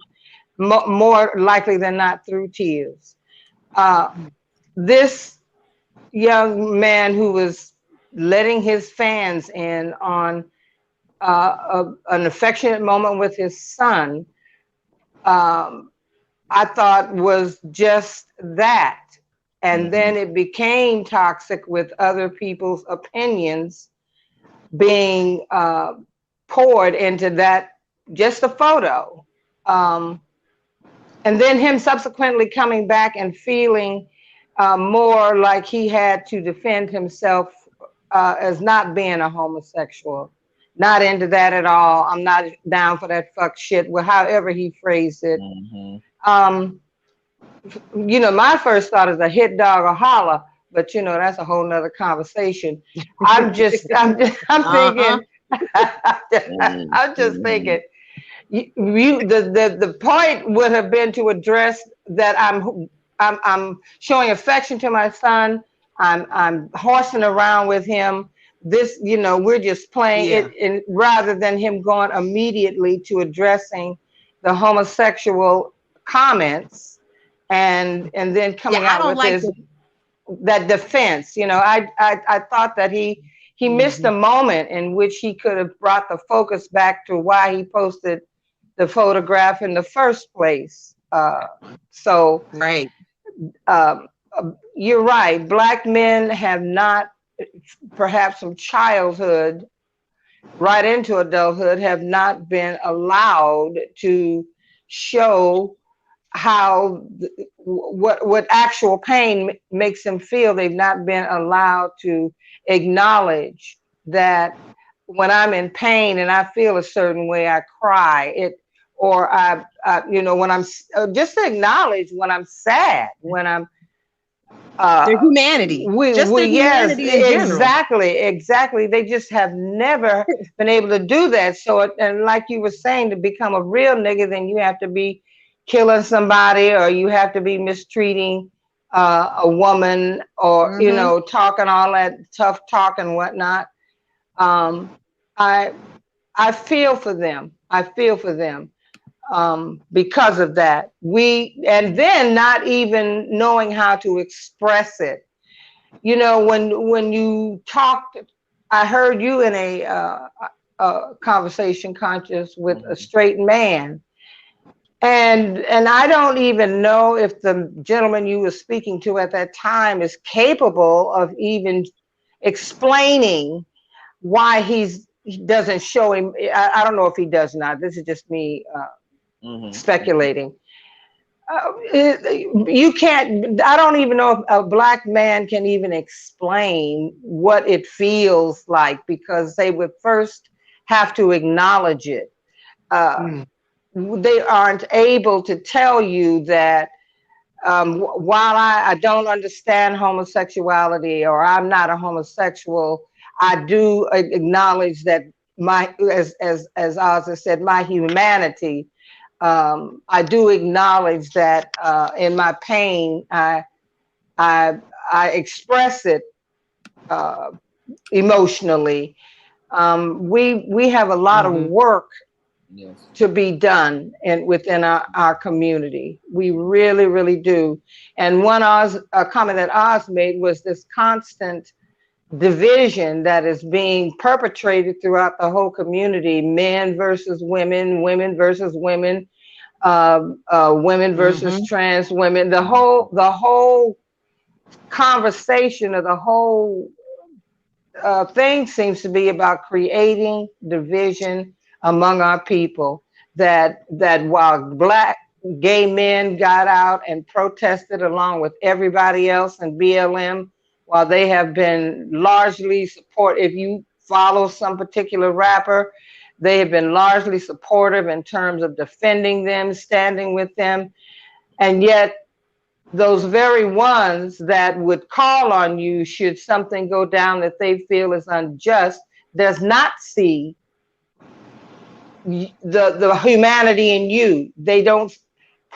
more likely than not through tears. This young man who was letting his fans in on an affectionate moment with his son, I thought was just that. And then it became toxic with other people's opinions being poured into that, just a photo. And then him subsequently coming back and feeling more like he had to defend himself as not being a homosexual. Not into that at all. I'm not down for that fuck shit, well, however he phrased it. You know, my first thought is a hit dog or holler, but you know, that's a whole nother conversation. I'm just thinking, I'm just thinking, the point would have been to address that I'm showing affection to my son. I'm horsing around with him. This, you know, we're just playing it, in, rather than him going immediately to addressing the homosexual comments and then coming out with that defense. You know, I thought that he missed a moment in which he could have brought the focus back to why he posted the photograph in the first place. So right. You're right. Black men have not, perhaps from childhood right into adulthood, have not been allowed to show how what actual pain makes them feel. They've not been allowed to acknowledge that when I'm in pain and I feel a certain way, I cry. Or I you know, when I'm just to acknowledge when I'm sad, when I'm their humanity. Humanity in general. Exactly. They just have never been able to do that. So, and like you were saying, to become a real nigga, then you have to be killing somebody, or you have to be mistreating a woman, or you know, talking all that tough talk and whatnot. I feel for them. Because of that, and then not even knowing how to express it. You know, when you talked, I heard you in a conversation, Conscious, with a straight man, and I don't even know if the gentleman you were speaking to at that time is capable of even explaining why he doesn't show him. I don't know if he does not. This is just me speculating. You can't, I don't even know if a black man can even explain what it feels like, because they would first have to acknowledge it. They aren't able to tell you that while I don't understand homosexuality, or I'm not a homosexual, I do acknowledge that my, as Oz has said, my humanity. I do acknowledge that in my pain, I express it emotionally. We have a lot of work to be done within our community. We really, really do. And a comment that Oz made was this constant division that is being perpetrated throughout the whole community: men versus women, women versus women, women versus trans women. The whole conversation, or the whole thing seems to be about creating division among our people. That while black gay men got out and protested along with everybody else in BLM, while they have been largely if you follow some particular rapper, they have been largely supportive in terms of defending them, standing with them. And yet those very ones that would call on you should something go down that they feel is unjust, does not see the humanity in you. They don't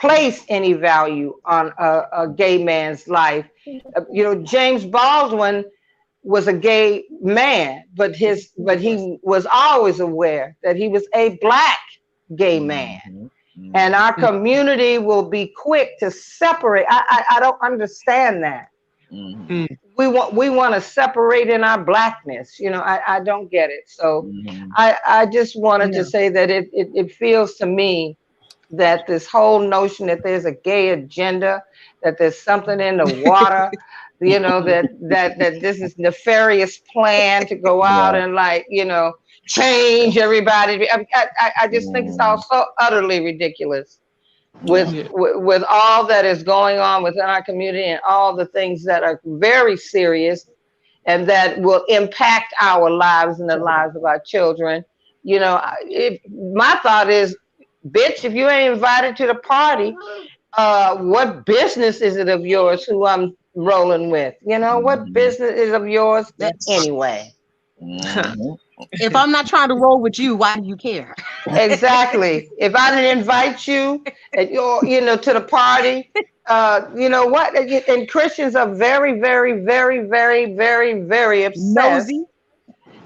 place any value on a gay man's life. You know, James Baldwin was a gay man, but he was always aware that he was a Black gay man. And our community will be quick to separate. I don't understand that. We want to separate in our Blackness. You know, I don't get it. So I just wanted to say that it feels to me that this whole notion that there's a gay agenda, that there's something in the water, you know, that this is nefarious plan to go out and, like, you know, change everybody. I just think it's all so utterly ridiculous with all that is going on within our community and all the things that are very serious and that will impact our lives and the lives of our children. You know, my thought is, bitch, if you ain't invited to the party, what business is it of yours who I'm rolling with? You know, what business is of yours anyway? If I'm not trying to roll with you, why do you care? Exactly. If I didn't invite you, you know, to the party, you know what? And Christians are very, very, very, very, very, very obsessed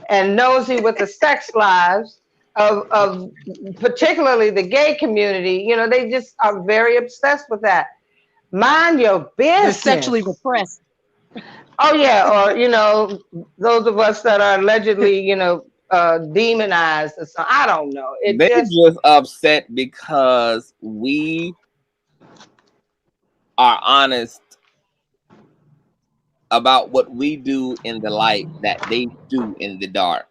and nosy with the sex lives of particularly the gay community. You know, they just are very obsessed with that. Mind your business. They're sexually repressed. Oh yeah, or, you know, those of us that are allegedly, you know, demonized or something. I don't know. They're just upset because we are honest about what we do in the light that they do in the dark.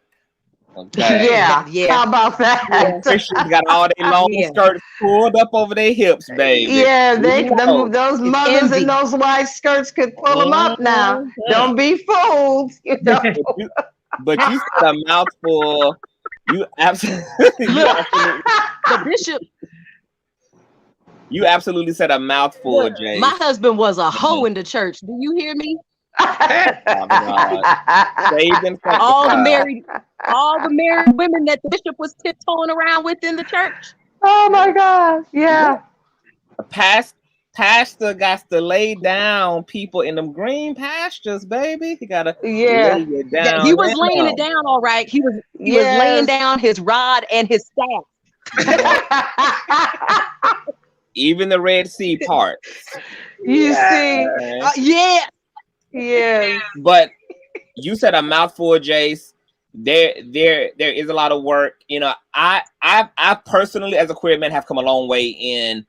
Okay. Yeah. How about that? Yeah. Christians got all their long skirts pulled up over their hips, baby. Yeah, those mothers in those white skirts could pull them up now. Don't be fooled. You know? But you said a mouthful. You absolutely. The bishop. You absolutely said a mouthful, Jay. My husband was a hoe in the church. Do you hear me? All the married women that the bishop was tiptoeing around with in the church. Oh my God! Yeah. Pastor got to lay down people in them green pastures, baby. He gotta lay it down. He was laying it down, all right. He was laying down his rod and his staff. Even the Red Sea part. You see? Yeah. But you said a mouthful, Jace. There is a lot of work. You know, I personally, as a queer man, have come a long way in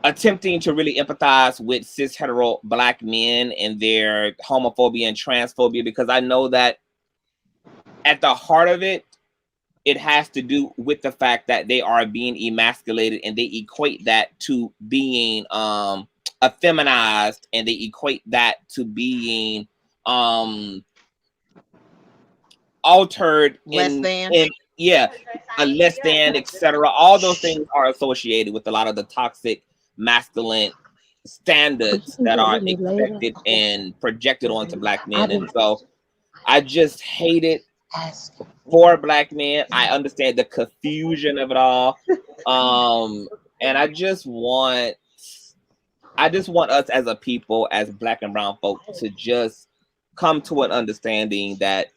attempting to really empathize with cis-hetero Black men and their homophobia and transphobia, because I know that at the heart of it, it has to do with the fact that they are being emasculated, and they equate that to being effeminized, and they equate that to being altered, a less than, etc. All those things are associated with a lot of the toxic masculine standards that are expected and projected onto Black men. And so I just hate it for Black men. I understand the confusion of it all. And I just want us as a people, as Black and brown folk, to just come to an understanding that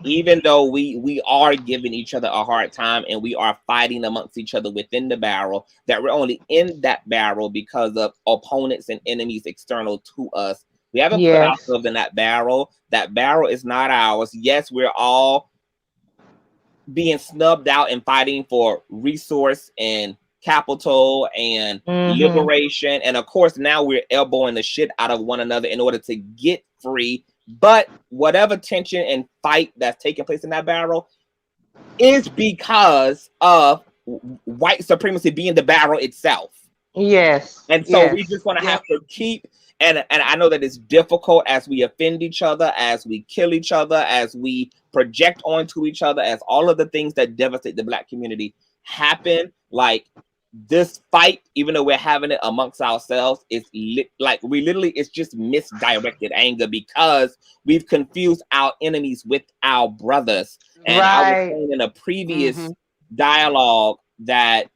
even though we are giving each other a hard time and we are fighting amongst each other within the barrel, that we're only in that barrel because of opponents and enemies external to us. We haven't put ourselves in that barrel. That barrel is not ours. Yes, we're all being snubbed out and fighting for resource and capital and liberation. And of course, now we're elbowing the shit out of one another in order to get free. But whatever tension and fight that's taking place in that barrel is because of white supremacy being the barrel itself. Yes. And so we just want to have to keep, and I know that it's difficult as we offend each other, as we kill each other, as we project onto each other, as all of the things that devastate the Black community happen. Like, this fight, even though we're having it amongst ourselves, it's it's just misdirected anger, because we've confused our enemies with our brothers. And I was saying in a previous dialogue that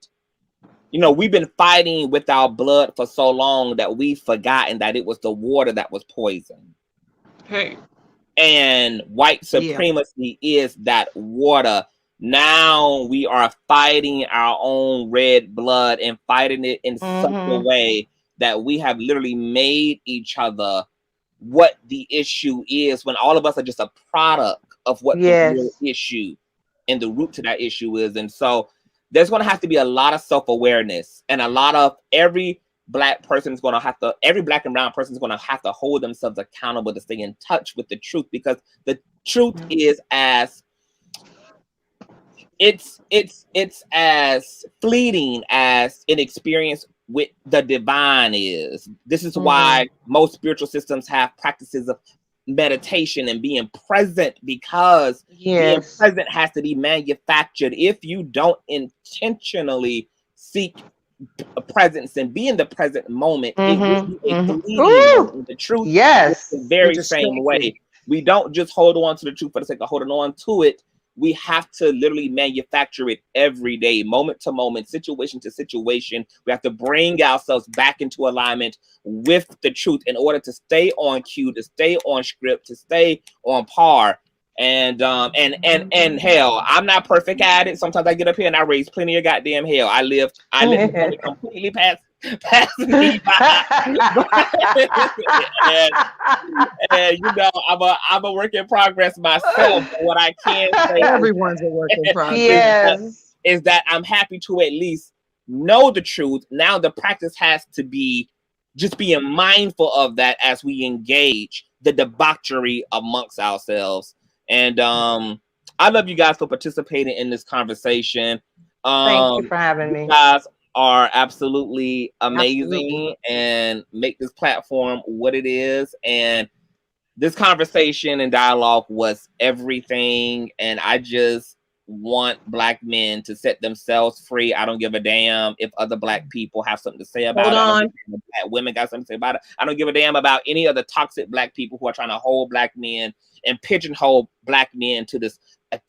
You know, we've been fighting with our blood for so long that we've forgotten that it was the water that was poisoned. Hey. And white supremacy is that water. Now we are fighting our own red blood and fighting it in such a way that we have literally made each other what the issue is, when all of us are just a product of what the real issue and the root to that issue is. And so there's going to have to be a lot of self-awareness, and a lot of every black person is going to have to, every black and brown person is going to have to hold themselves accountable to stay in touch with the truth, because the truth is as it's as fleeting as an experience with the divine is. This is why most spiritual systems have practices of meditation and being present, because being present has to be manufactured. If you don't intentionally seek a presence and be in the present moment, it will be a fleeting moment. The truth is the very same way. We don't just hold on to the truth for the sake of holding on to it. We have to literally manufacture it every day, moment to moment, situation to situation. We have to bring ourselves back into alignment with the truth in order to stay on cue, to stay on script, to stay on par. And hell, I'm not perfect at it. Sometimes I get up here and I raise plenty of goddamn hell. I live completely past me by. and you know, I'm a work in progress myself. But what I can say, everyone's a work in progress. Is that I'm happy to at least know the truth. Now the practice has to be just being mindful of that as we engage the debauchery amongst ourselves. And I love you guys for participating in this conversation. Thank you for having me. You guys are absolutely amazing and make this platform what it is. And this conversation and dialogue was everything. And I just want black men to set themselves free. I don't give a damn if other black people have something to say about it. I don't give a damn if black women got something to say about it. I don't give a damn about any other toxic black people who are trying to hold black men and pigeonhole black men to this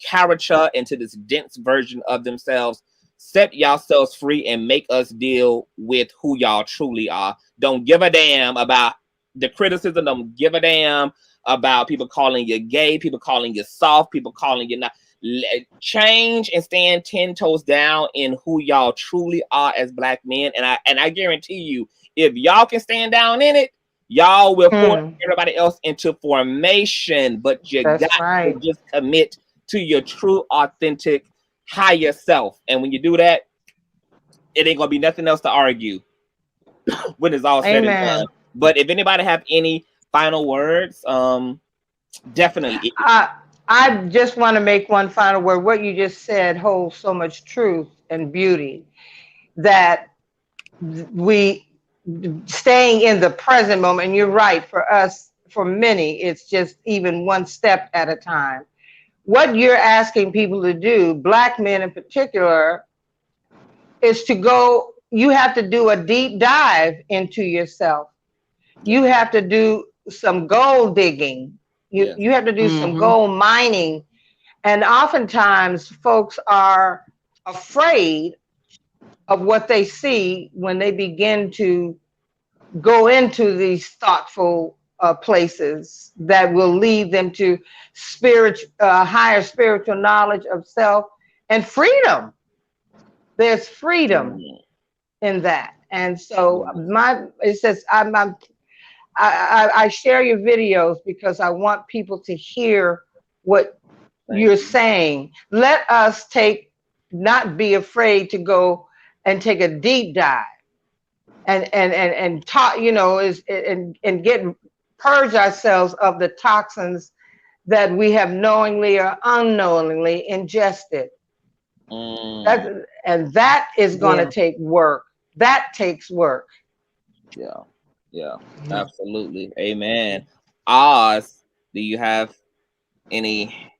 caricature and to this dense version of themselves. Set yourselves free and make us deal with who y'all truly are. Don't give a damn about the criticism. Don't give a damn about people calling you gay, people calling you soft, people calling you not. Change and stand 10 toes down in who y'all truly are as black men. And I guarantee you, if y'all can stand down in it, y'all will force everybody else into formation. But you got to just commit to your true, authentic, higher self. And when you do that, it ain't gonna be nothing else to argue when it's all said and done. But if anybody have any final words, definitely. I just want to make one final word. What you just said holds so much truth and beauty, that we staying in the present moment. And you're right, for us, for many, it's just even one step at a time. What you're asking people to do, black men in particular, is to go, you have to do a deep dive into yourself. You have to do some gold digging. You have to do some gold mining. And oftentimes folks are afraid of what they see when they begin to go into these thoughtful places that will lead them to higher spiritual knowledge of self and freedom. There's freedom in that. And so it says, I share your videos because I want people to hear what you're saying. Let us not be afraid to go and take a deep dive and talk, you know, and purge ourselves of the toxins that we have knowingly or unknowingly ingested. That is going to take work. That takes work. Yeah, absolutely. Amen. Oz, do you have any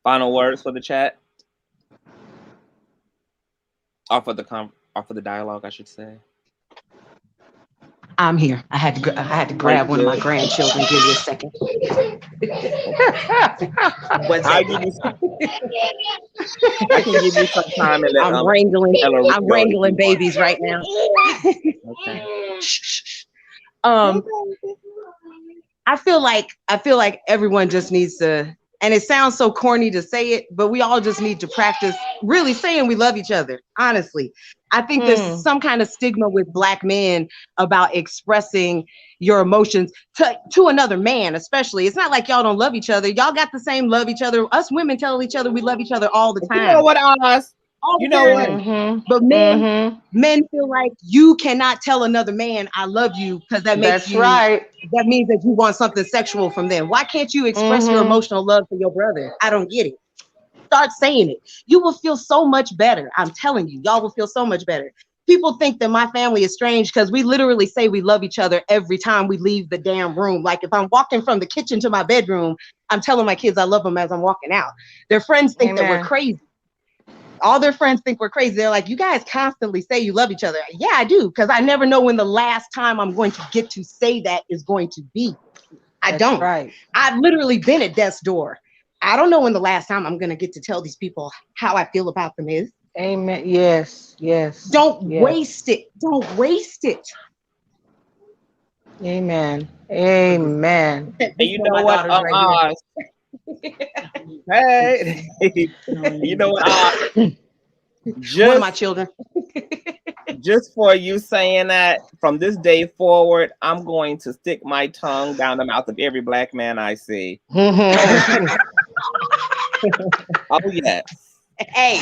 final words for the chat? Or for the dialogue, I should say. I'm here. I had to grab one of my grandchildren. Give me a second. I can give you some time and let I'm wrangling. Ella I'm go wrangling babies right now. Okay. I feel like everyone just needs to, and it sounds so corny to say it, but we all just need to practice really saying we love each other. Honestly, I think there's some kind of stigma with Black men about expressing your emotions to another man, especially. It's not like y'all don't love each other. Y'all got the same love each other. Us women tell each other we love each other all the time. You know what, Oz? You know what? But men feel like you cannot tell another man I love you because that makes that means that you want something sexual from them. Why can't you express your emotional love for your brother? I don't get it. Start saying it. You will feel so much better. I'm telling you, y'all will feel so much better. People think that my family is strange because we literally say we love each other every time we leave the damn room. Like if I'm walking from the kitchen to my bedroom, I'm telling my kids I love them as I'm walking out. Their friends think that we're crazy. All their friends think we're crazy. They're like, you guys constantly say you love each other. Yeah, I do, because I never know when the last time I'm going to get to say that is going to be. I don't. Right. I've literally been at death's door. I don't know when the last time I'm going to get to tell these people how I feel about them is. Amen. Yes, yes. Don't waste it. Don't waste it. Amen. Amen. And you know what, Oz? Hey, you know what? One of my children. Just for you saying that, from this day forward, I'm going to stick my tongue down the mouth of every Black man I see. Oh yes. Hey,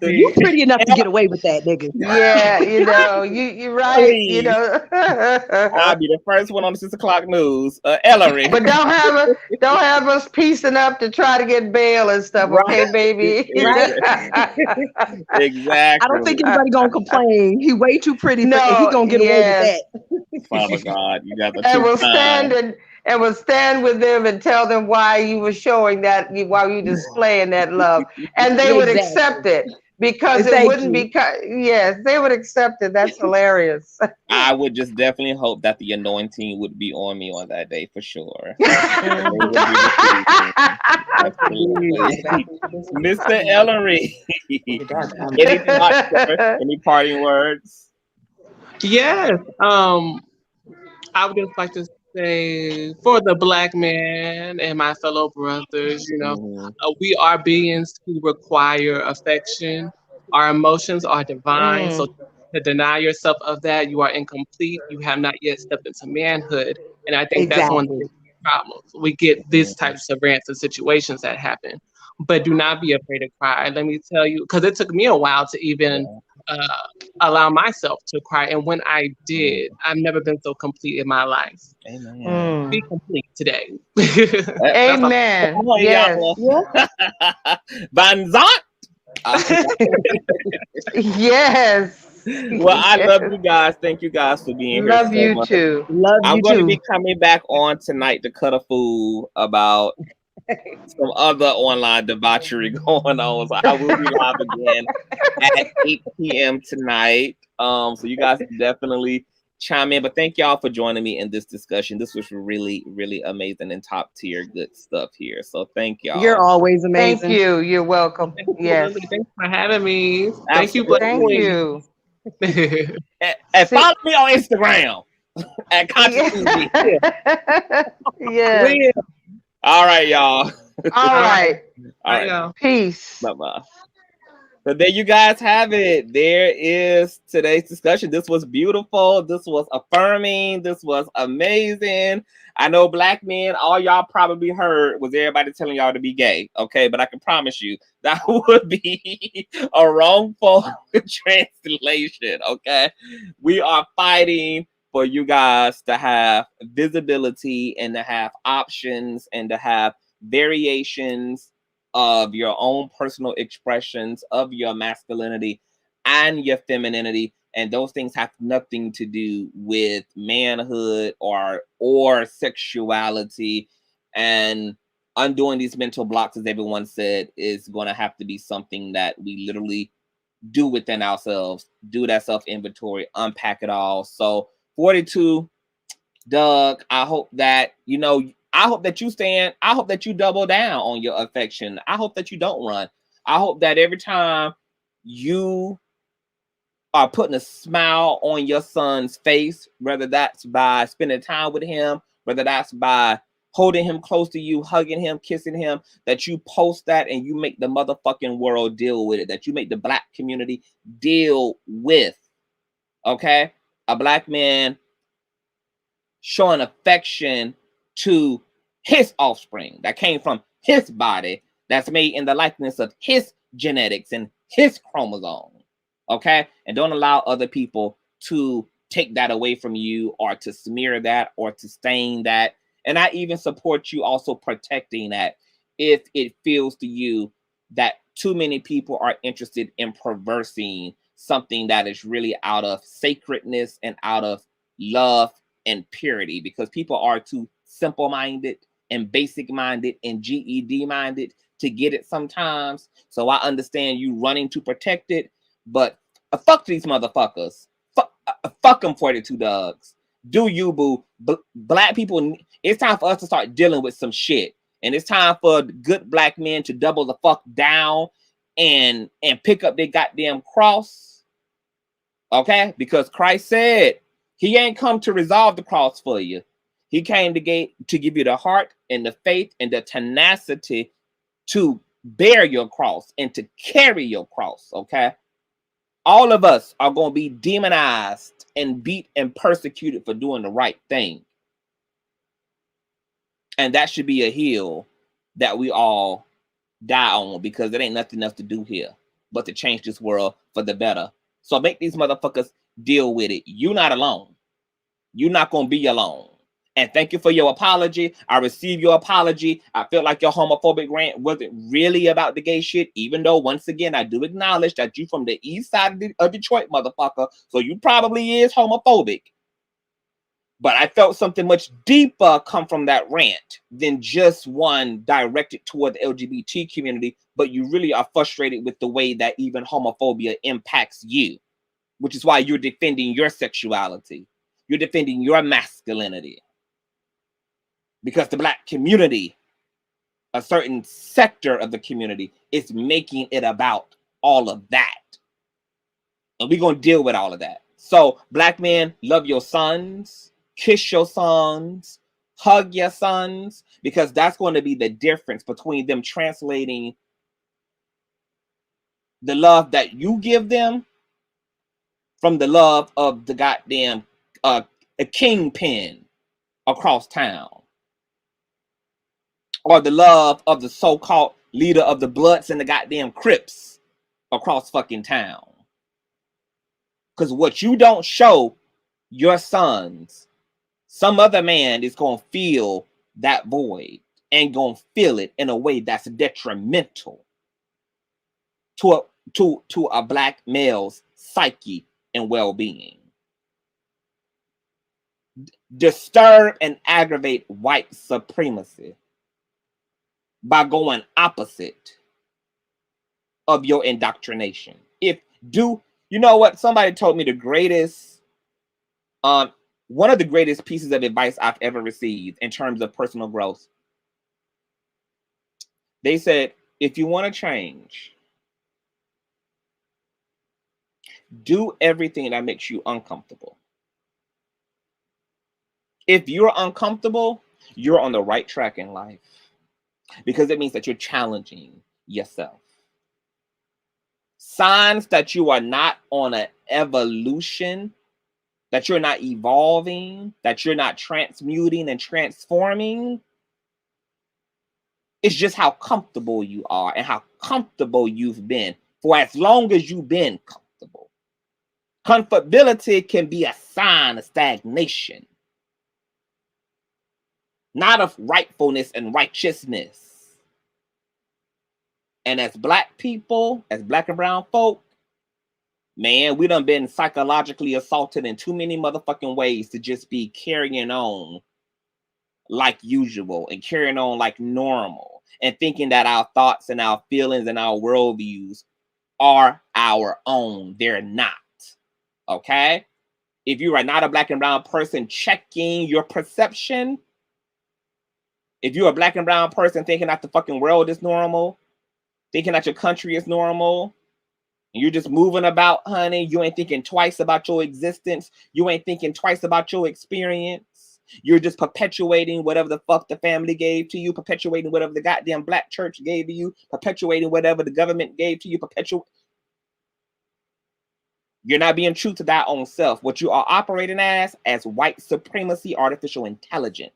you pretty enough to get away with that, nigga. Yeah, you're right. Please. You know, I'll be the first one on the 6 o'clock news. Ellery. But don't have us piecing up to try to get bail and stuff, okay, baby? Right? Exactly. I don't think anybody gonna complain. He way too pretty. No, he gonna get away with that. Father God, you got the and we'll stand with them and tell them why you were showing that, why you displaying that love, and they would accept it because it wouldn't be. Yes, they would accept it. That's hilarious. I would just definitely hope that the anointing would be on me on that day for sure. Mr. Ellery, any parting words? Yes. I would just like to say, for the Black man and my fellow brothers, we are beings who require affection. Our emotions are divine. So to deny yourself of that, you are incomplete. You have not yet stepped into manhood. And I think that's one of the problems. We get these types of rants and situations that happen. But do not be afraid to cry. Let me tell you, because it took me a while to even allow myself to cry. And when I did, I've never been so complete in my life. Amen. Be complete today. Amen. Yes. Van Zant. Yes. Well, I love you guys. Thank you guys for being here. Love you too. I'm going to be coming back on tonight to cut a fool about some other online debauchery going on. So I will be live again at 8 p.m. tonight. So you guys definitely chime in. But thank y'all for joining me in this discussion. This was really, really amazing and top tier good stuff here. So thank y'all. You're always amazing. Thank you. You're welcome. Yes. Thanks for having me. Absolutely. Thank you. Thank you. And follow me on Instagram at Consciouztv. Yeah. All right, y'all. All right. All right. Peace. Bye-bye. So there you guys have it. There is today's discussion. This was beautiful. This was affirming. This was amazing. I know Black men, all y'all probably heard was everybody telling y'all to be gay. Okay, but I can promise you that would be a wrongful translation. Okay, we are fighting for you guys to have visibility and to have options and to have variations of your own personal expressions of your masculinity and your femininity. And those things have nothing to do with manhood or sexuality. And undoing these mental blocks, as everyone said, is going to have to be something that we literally do within ourselves, do that self-inventory, unpack it all. So 42, Dugg, I hope that, you know, I hope that you stand, I hope that you double down on your affection. I hope that you don't run. I hope that every time you are putting a smile on your son's face, whether that's by spending time with him, whether that's by holding him close to you, hugging him, kissing him, that you post that and you make the motherfucking world deal with it, that you make the Black community deal with, okay? A Black man showing affection to his offspring that came from his body, that's made in the likeness of his genetics and his chromosome, okay? And don't allow other people to take that away from you or to smear that or to stain that. And I even support you also protecting that if it feels to you that too many people are interested in perversing something that is really out of sacredness and out of love and purity, because people are too simple-minded and basic-minded and GED-minded to get it sometimes. So I understand you running to protect it, but fuck these motherfuckers. Fuck them 42 Duggs. Do you, boo. Black people, it's time for us to start dealing with some shit. And it's time for good Black men to double the fuck down and pick up their goddamn cross. Okay? Because Christ said he ain't come to resolve the cross for you. He came to give you the heart and the faith and the tenacity to bear your cross and to carry your cross, okay? All of us are going to be demonized and beat and persecuted for doing the right thing. And that should be a hill that we all die on, because there ain't nothing else to do here but to change this world for the better. So make these motherfuckers deal with it. You're not alone. You're not going to be alone. And thank you for your apology. I received your apology. I feel like your homophobic rant wasn't really about the gay shit, even though, once again, I do acknowledge that you from the east side of Detroit, motherfucker. So you probably is homophobic. But I felt something much deeper come from that rant than just one directed toward the LGBT community. But you really are frustrated with the way that even homophobia impacts you, which is why you're defending your sexuality. You're defending your masculinity. Because the Black community, a certain sector of the community, is making it about all of that. And we're going to deal with all of that. So, Black men, love your sons, kiss your sons, hug your sons, because that's going to be the difference between them translating the love that you give them from the love of the goddamn a kingpin across town, or the love of the so-called leader of the Bloods and the goddamn Crips across fucking town. Because what you don't show your sons, some other man is going to feel that void and going to feel it in a way that's detrimental to a Black male's psyche and well-being. Disturb and aggravate white supremacy by going opposite of your indoctrination. You know what? Somebody told me the greatest, one of the greatest pieces of advice I've ever received in terms of personal growth. They said, if you want to change, do everything that makes you uncomfortable. If you're uncomfortable, you're on the right track in life, because it means that you're challenging yourself. Signs that you are not on an evolution, that you're not evolving, that you're not transmuting and transforming, it's just how comfortable you are and how comfortable you've been for as long as you've been comfortable. Comfortability can be a sign of stagnation, not of rightfulness and righteousness. And as Black people, as Black and brown folk, man, we done been psychologically assaulted in too many motherfucking ways to just be carrying on like usual and carrying on like normal and thinking that our thoughts and our feelings and our worldviews are our own. They're not. Okay? If you are not a black and brown person checking your perception, if you're a black and brown person thinking that the fucking world is normal, thinking that your country is normal, and you're just moving about, honey, you ain't thinking twice about your existence. You ain't thinking twice about your experience. You're just perpetuating whatever the fuck the family gave to you, perpetuating whatever the goddamn black church gave to you, perpetuating whatever the government gave to you, You're not being true to thy own self. What you are operating as white supremacy, artificial intelligence.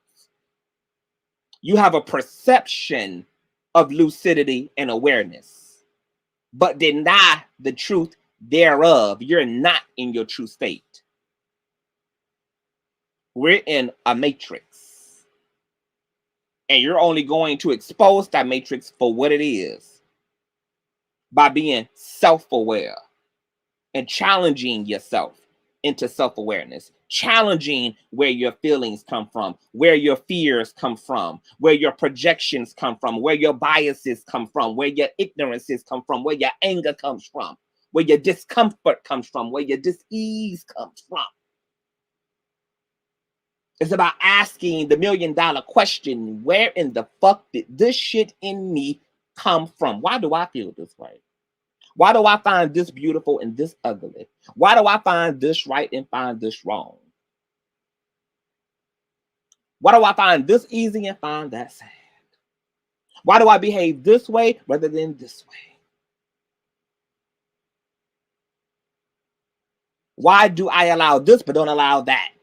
You have a perception of lucidity and awareness, but deny the truth thereof. You're not in your true state. We're in a matrix. And you're only going to expose that matrix for what it is by being self-aware and challenging yourself into self-awareness, challenging where your feelings come from, where your fears come from, where your projections come from, where your biases come from, where your ignorances come from, where your anger comes from, where your discomfort comes from, where your dis-ease comes from. It's about asking the $1 million question, where in the fuck did this shit in me come from? Why do I feel this way? Why do I find this beautiful and this ugly? Why do I find this right and find this wrong? Why do I find this easy and find that sad? Why do I behave this way rather than this way? Why do I allow this but don't allow that?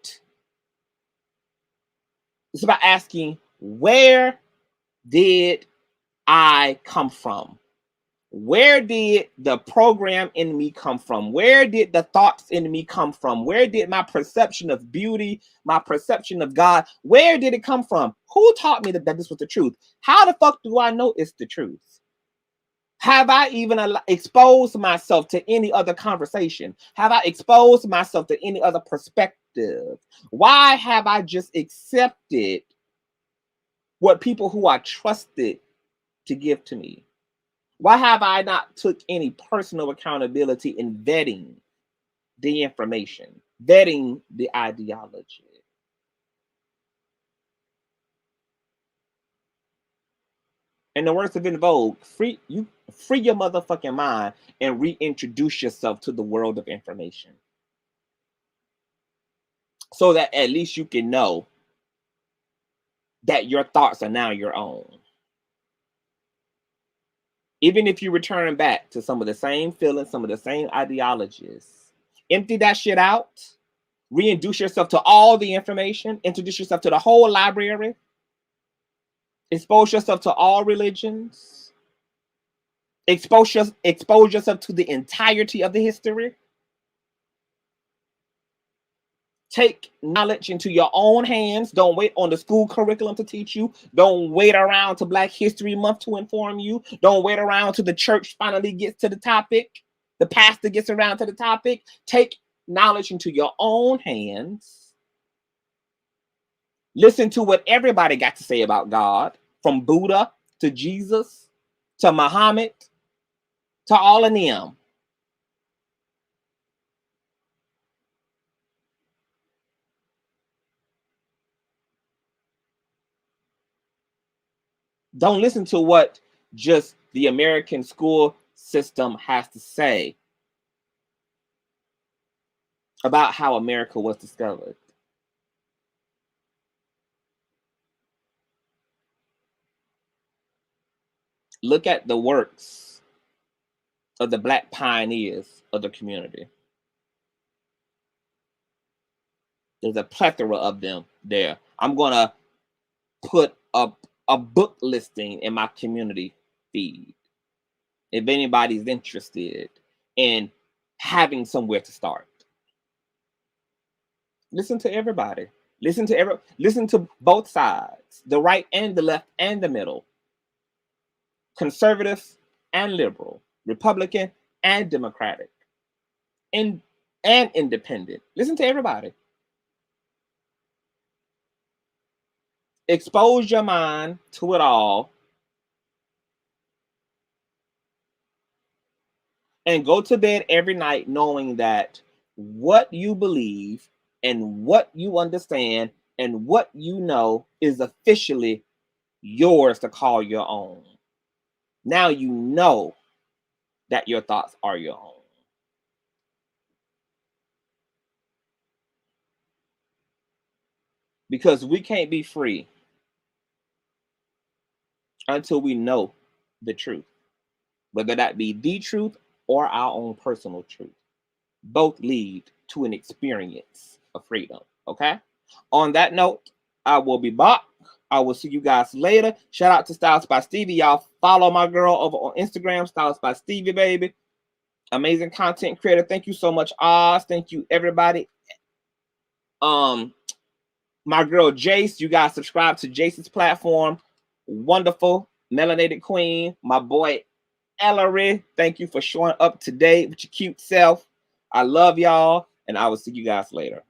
It's about asking, where did I come from? Where did the program in me come from? Where did the thoughts in me come from? Where did my perception of beauty, my perception of God, where did it come from? Who taught me that this was the truth? How the fuck do I know it's the truth? Have I even exposed myself to any other conversation? Have I exposed myself to any other perspective? Why have I just accepted what people who are trusted to give to me? Why have I not took any personal accountability in vetting the information, vetting the ideology? In the words of In Vogue, free your motherfucking mind and reintroduce yourself to the world of information, so that at least you can know that your thoughts are now your own. Even if you return back to some of the same feelings, some of the same ideologies, empty that shit out, reintroduce yourself to all the information, introduce yourself to the whole library, expose yourself to all religions, expose yourself to the entirety of the history. Take knowledge into your own hands. Don't wait on the school curriculum to teach you. Don't wait around to Black History Month to inform you. Don't wait around till the church finally gets to the topic, the pastor gets around to the topic. Take knowledge into your own hands. Listen to what everybody got to say about God, from Buddha to Jesus to Muhammad to all of them. Don't listen to what just the American school system has to say about how America was discovered. Look at the works of the Black pioneers of the community. There's a plethora of them there. I'm going to put up a book listing in my community feed if anybody's interested in having somewhere to start. Listen to everybody. Listen to both sides, the right and the left and the middle, conservative and liberal, Republican and Democratic, and independent. Listen to everybody. Expose your mind to it all. and go to bed every night knowing that what you believe and what you understand and what you know is officially yours to call your own. Now you know that your thoughts are your own. Because we can't be free until we know the truth, whether that be the truth or our own personal truth. Both lead to an experience of freedom. Okay? On that note, I will be back. I will see you guys later. Shout out to Styles by Stevie. Y'all follow my girl over on Instagram, Styles by Stevie, baby. Amazing content creator. Thank you so much, Oz. Thank you, everybody. My girl Jace, you guys subscribe to Jace's platform. Wonderful. Melanated Queen. My boy Ellery, thank you for showing up today with your cute self. I love y'all, and I will see you guys later.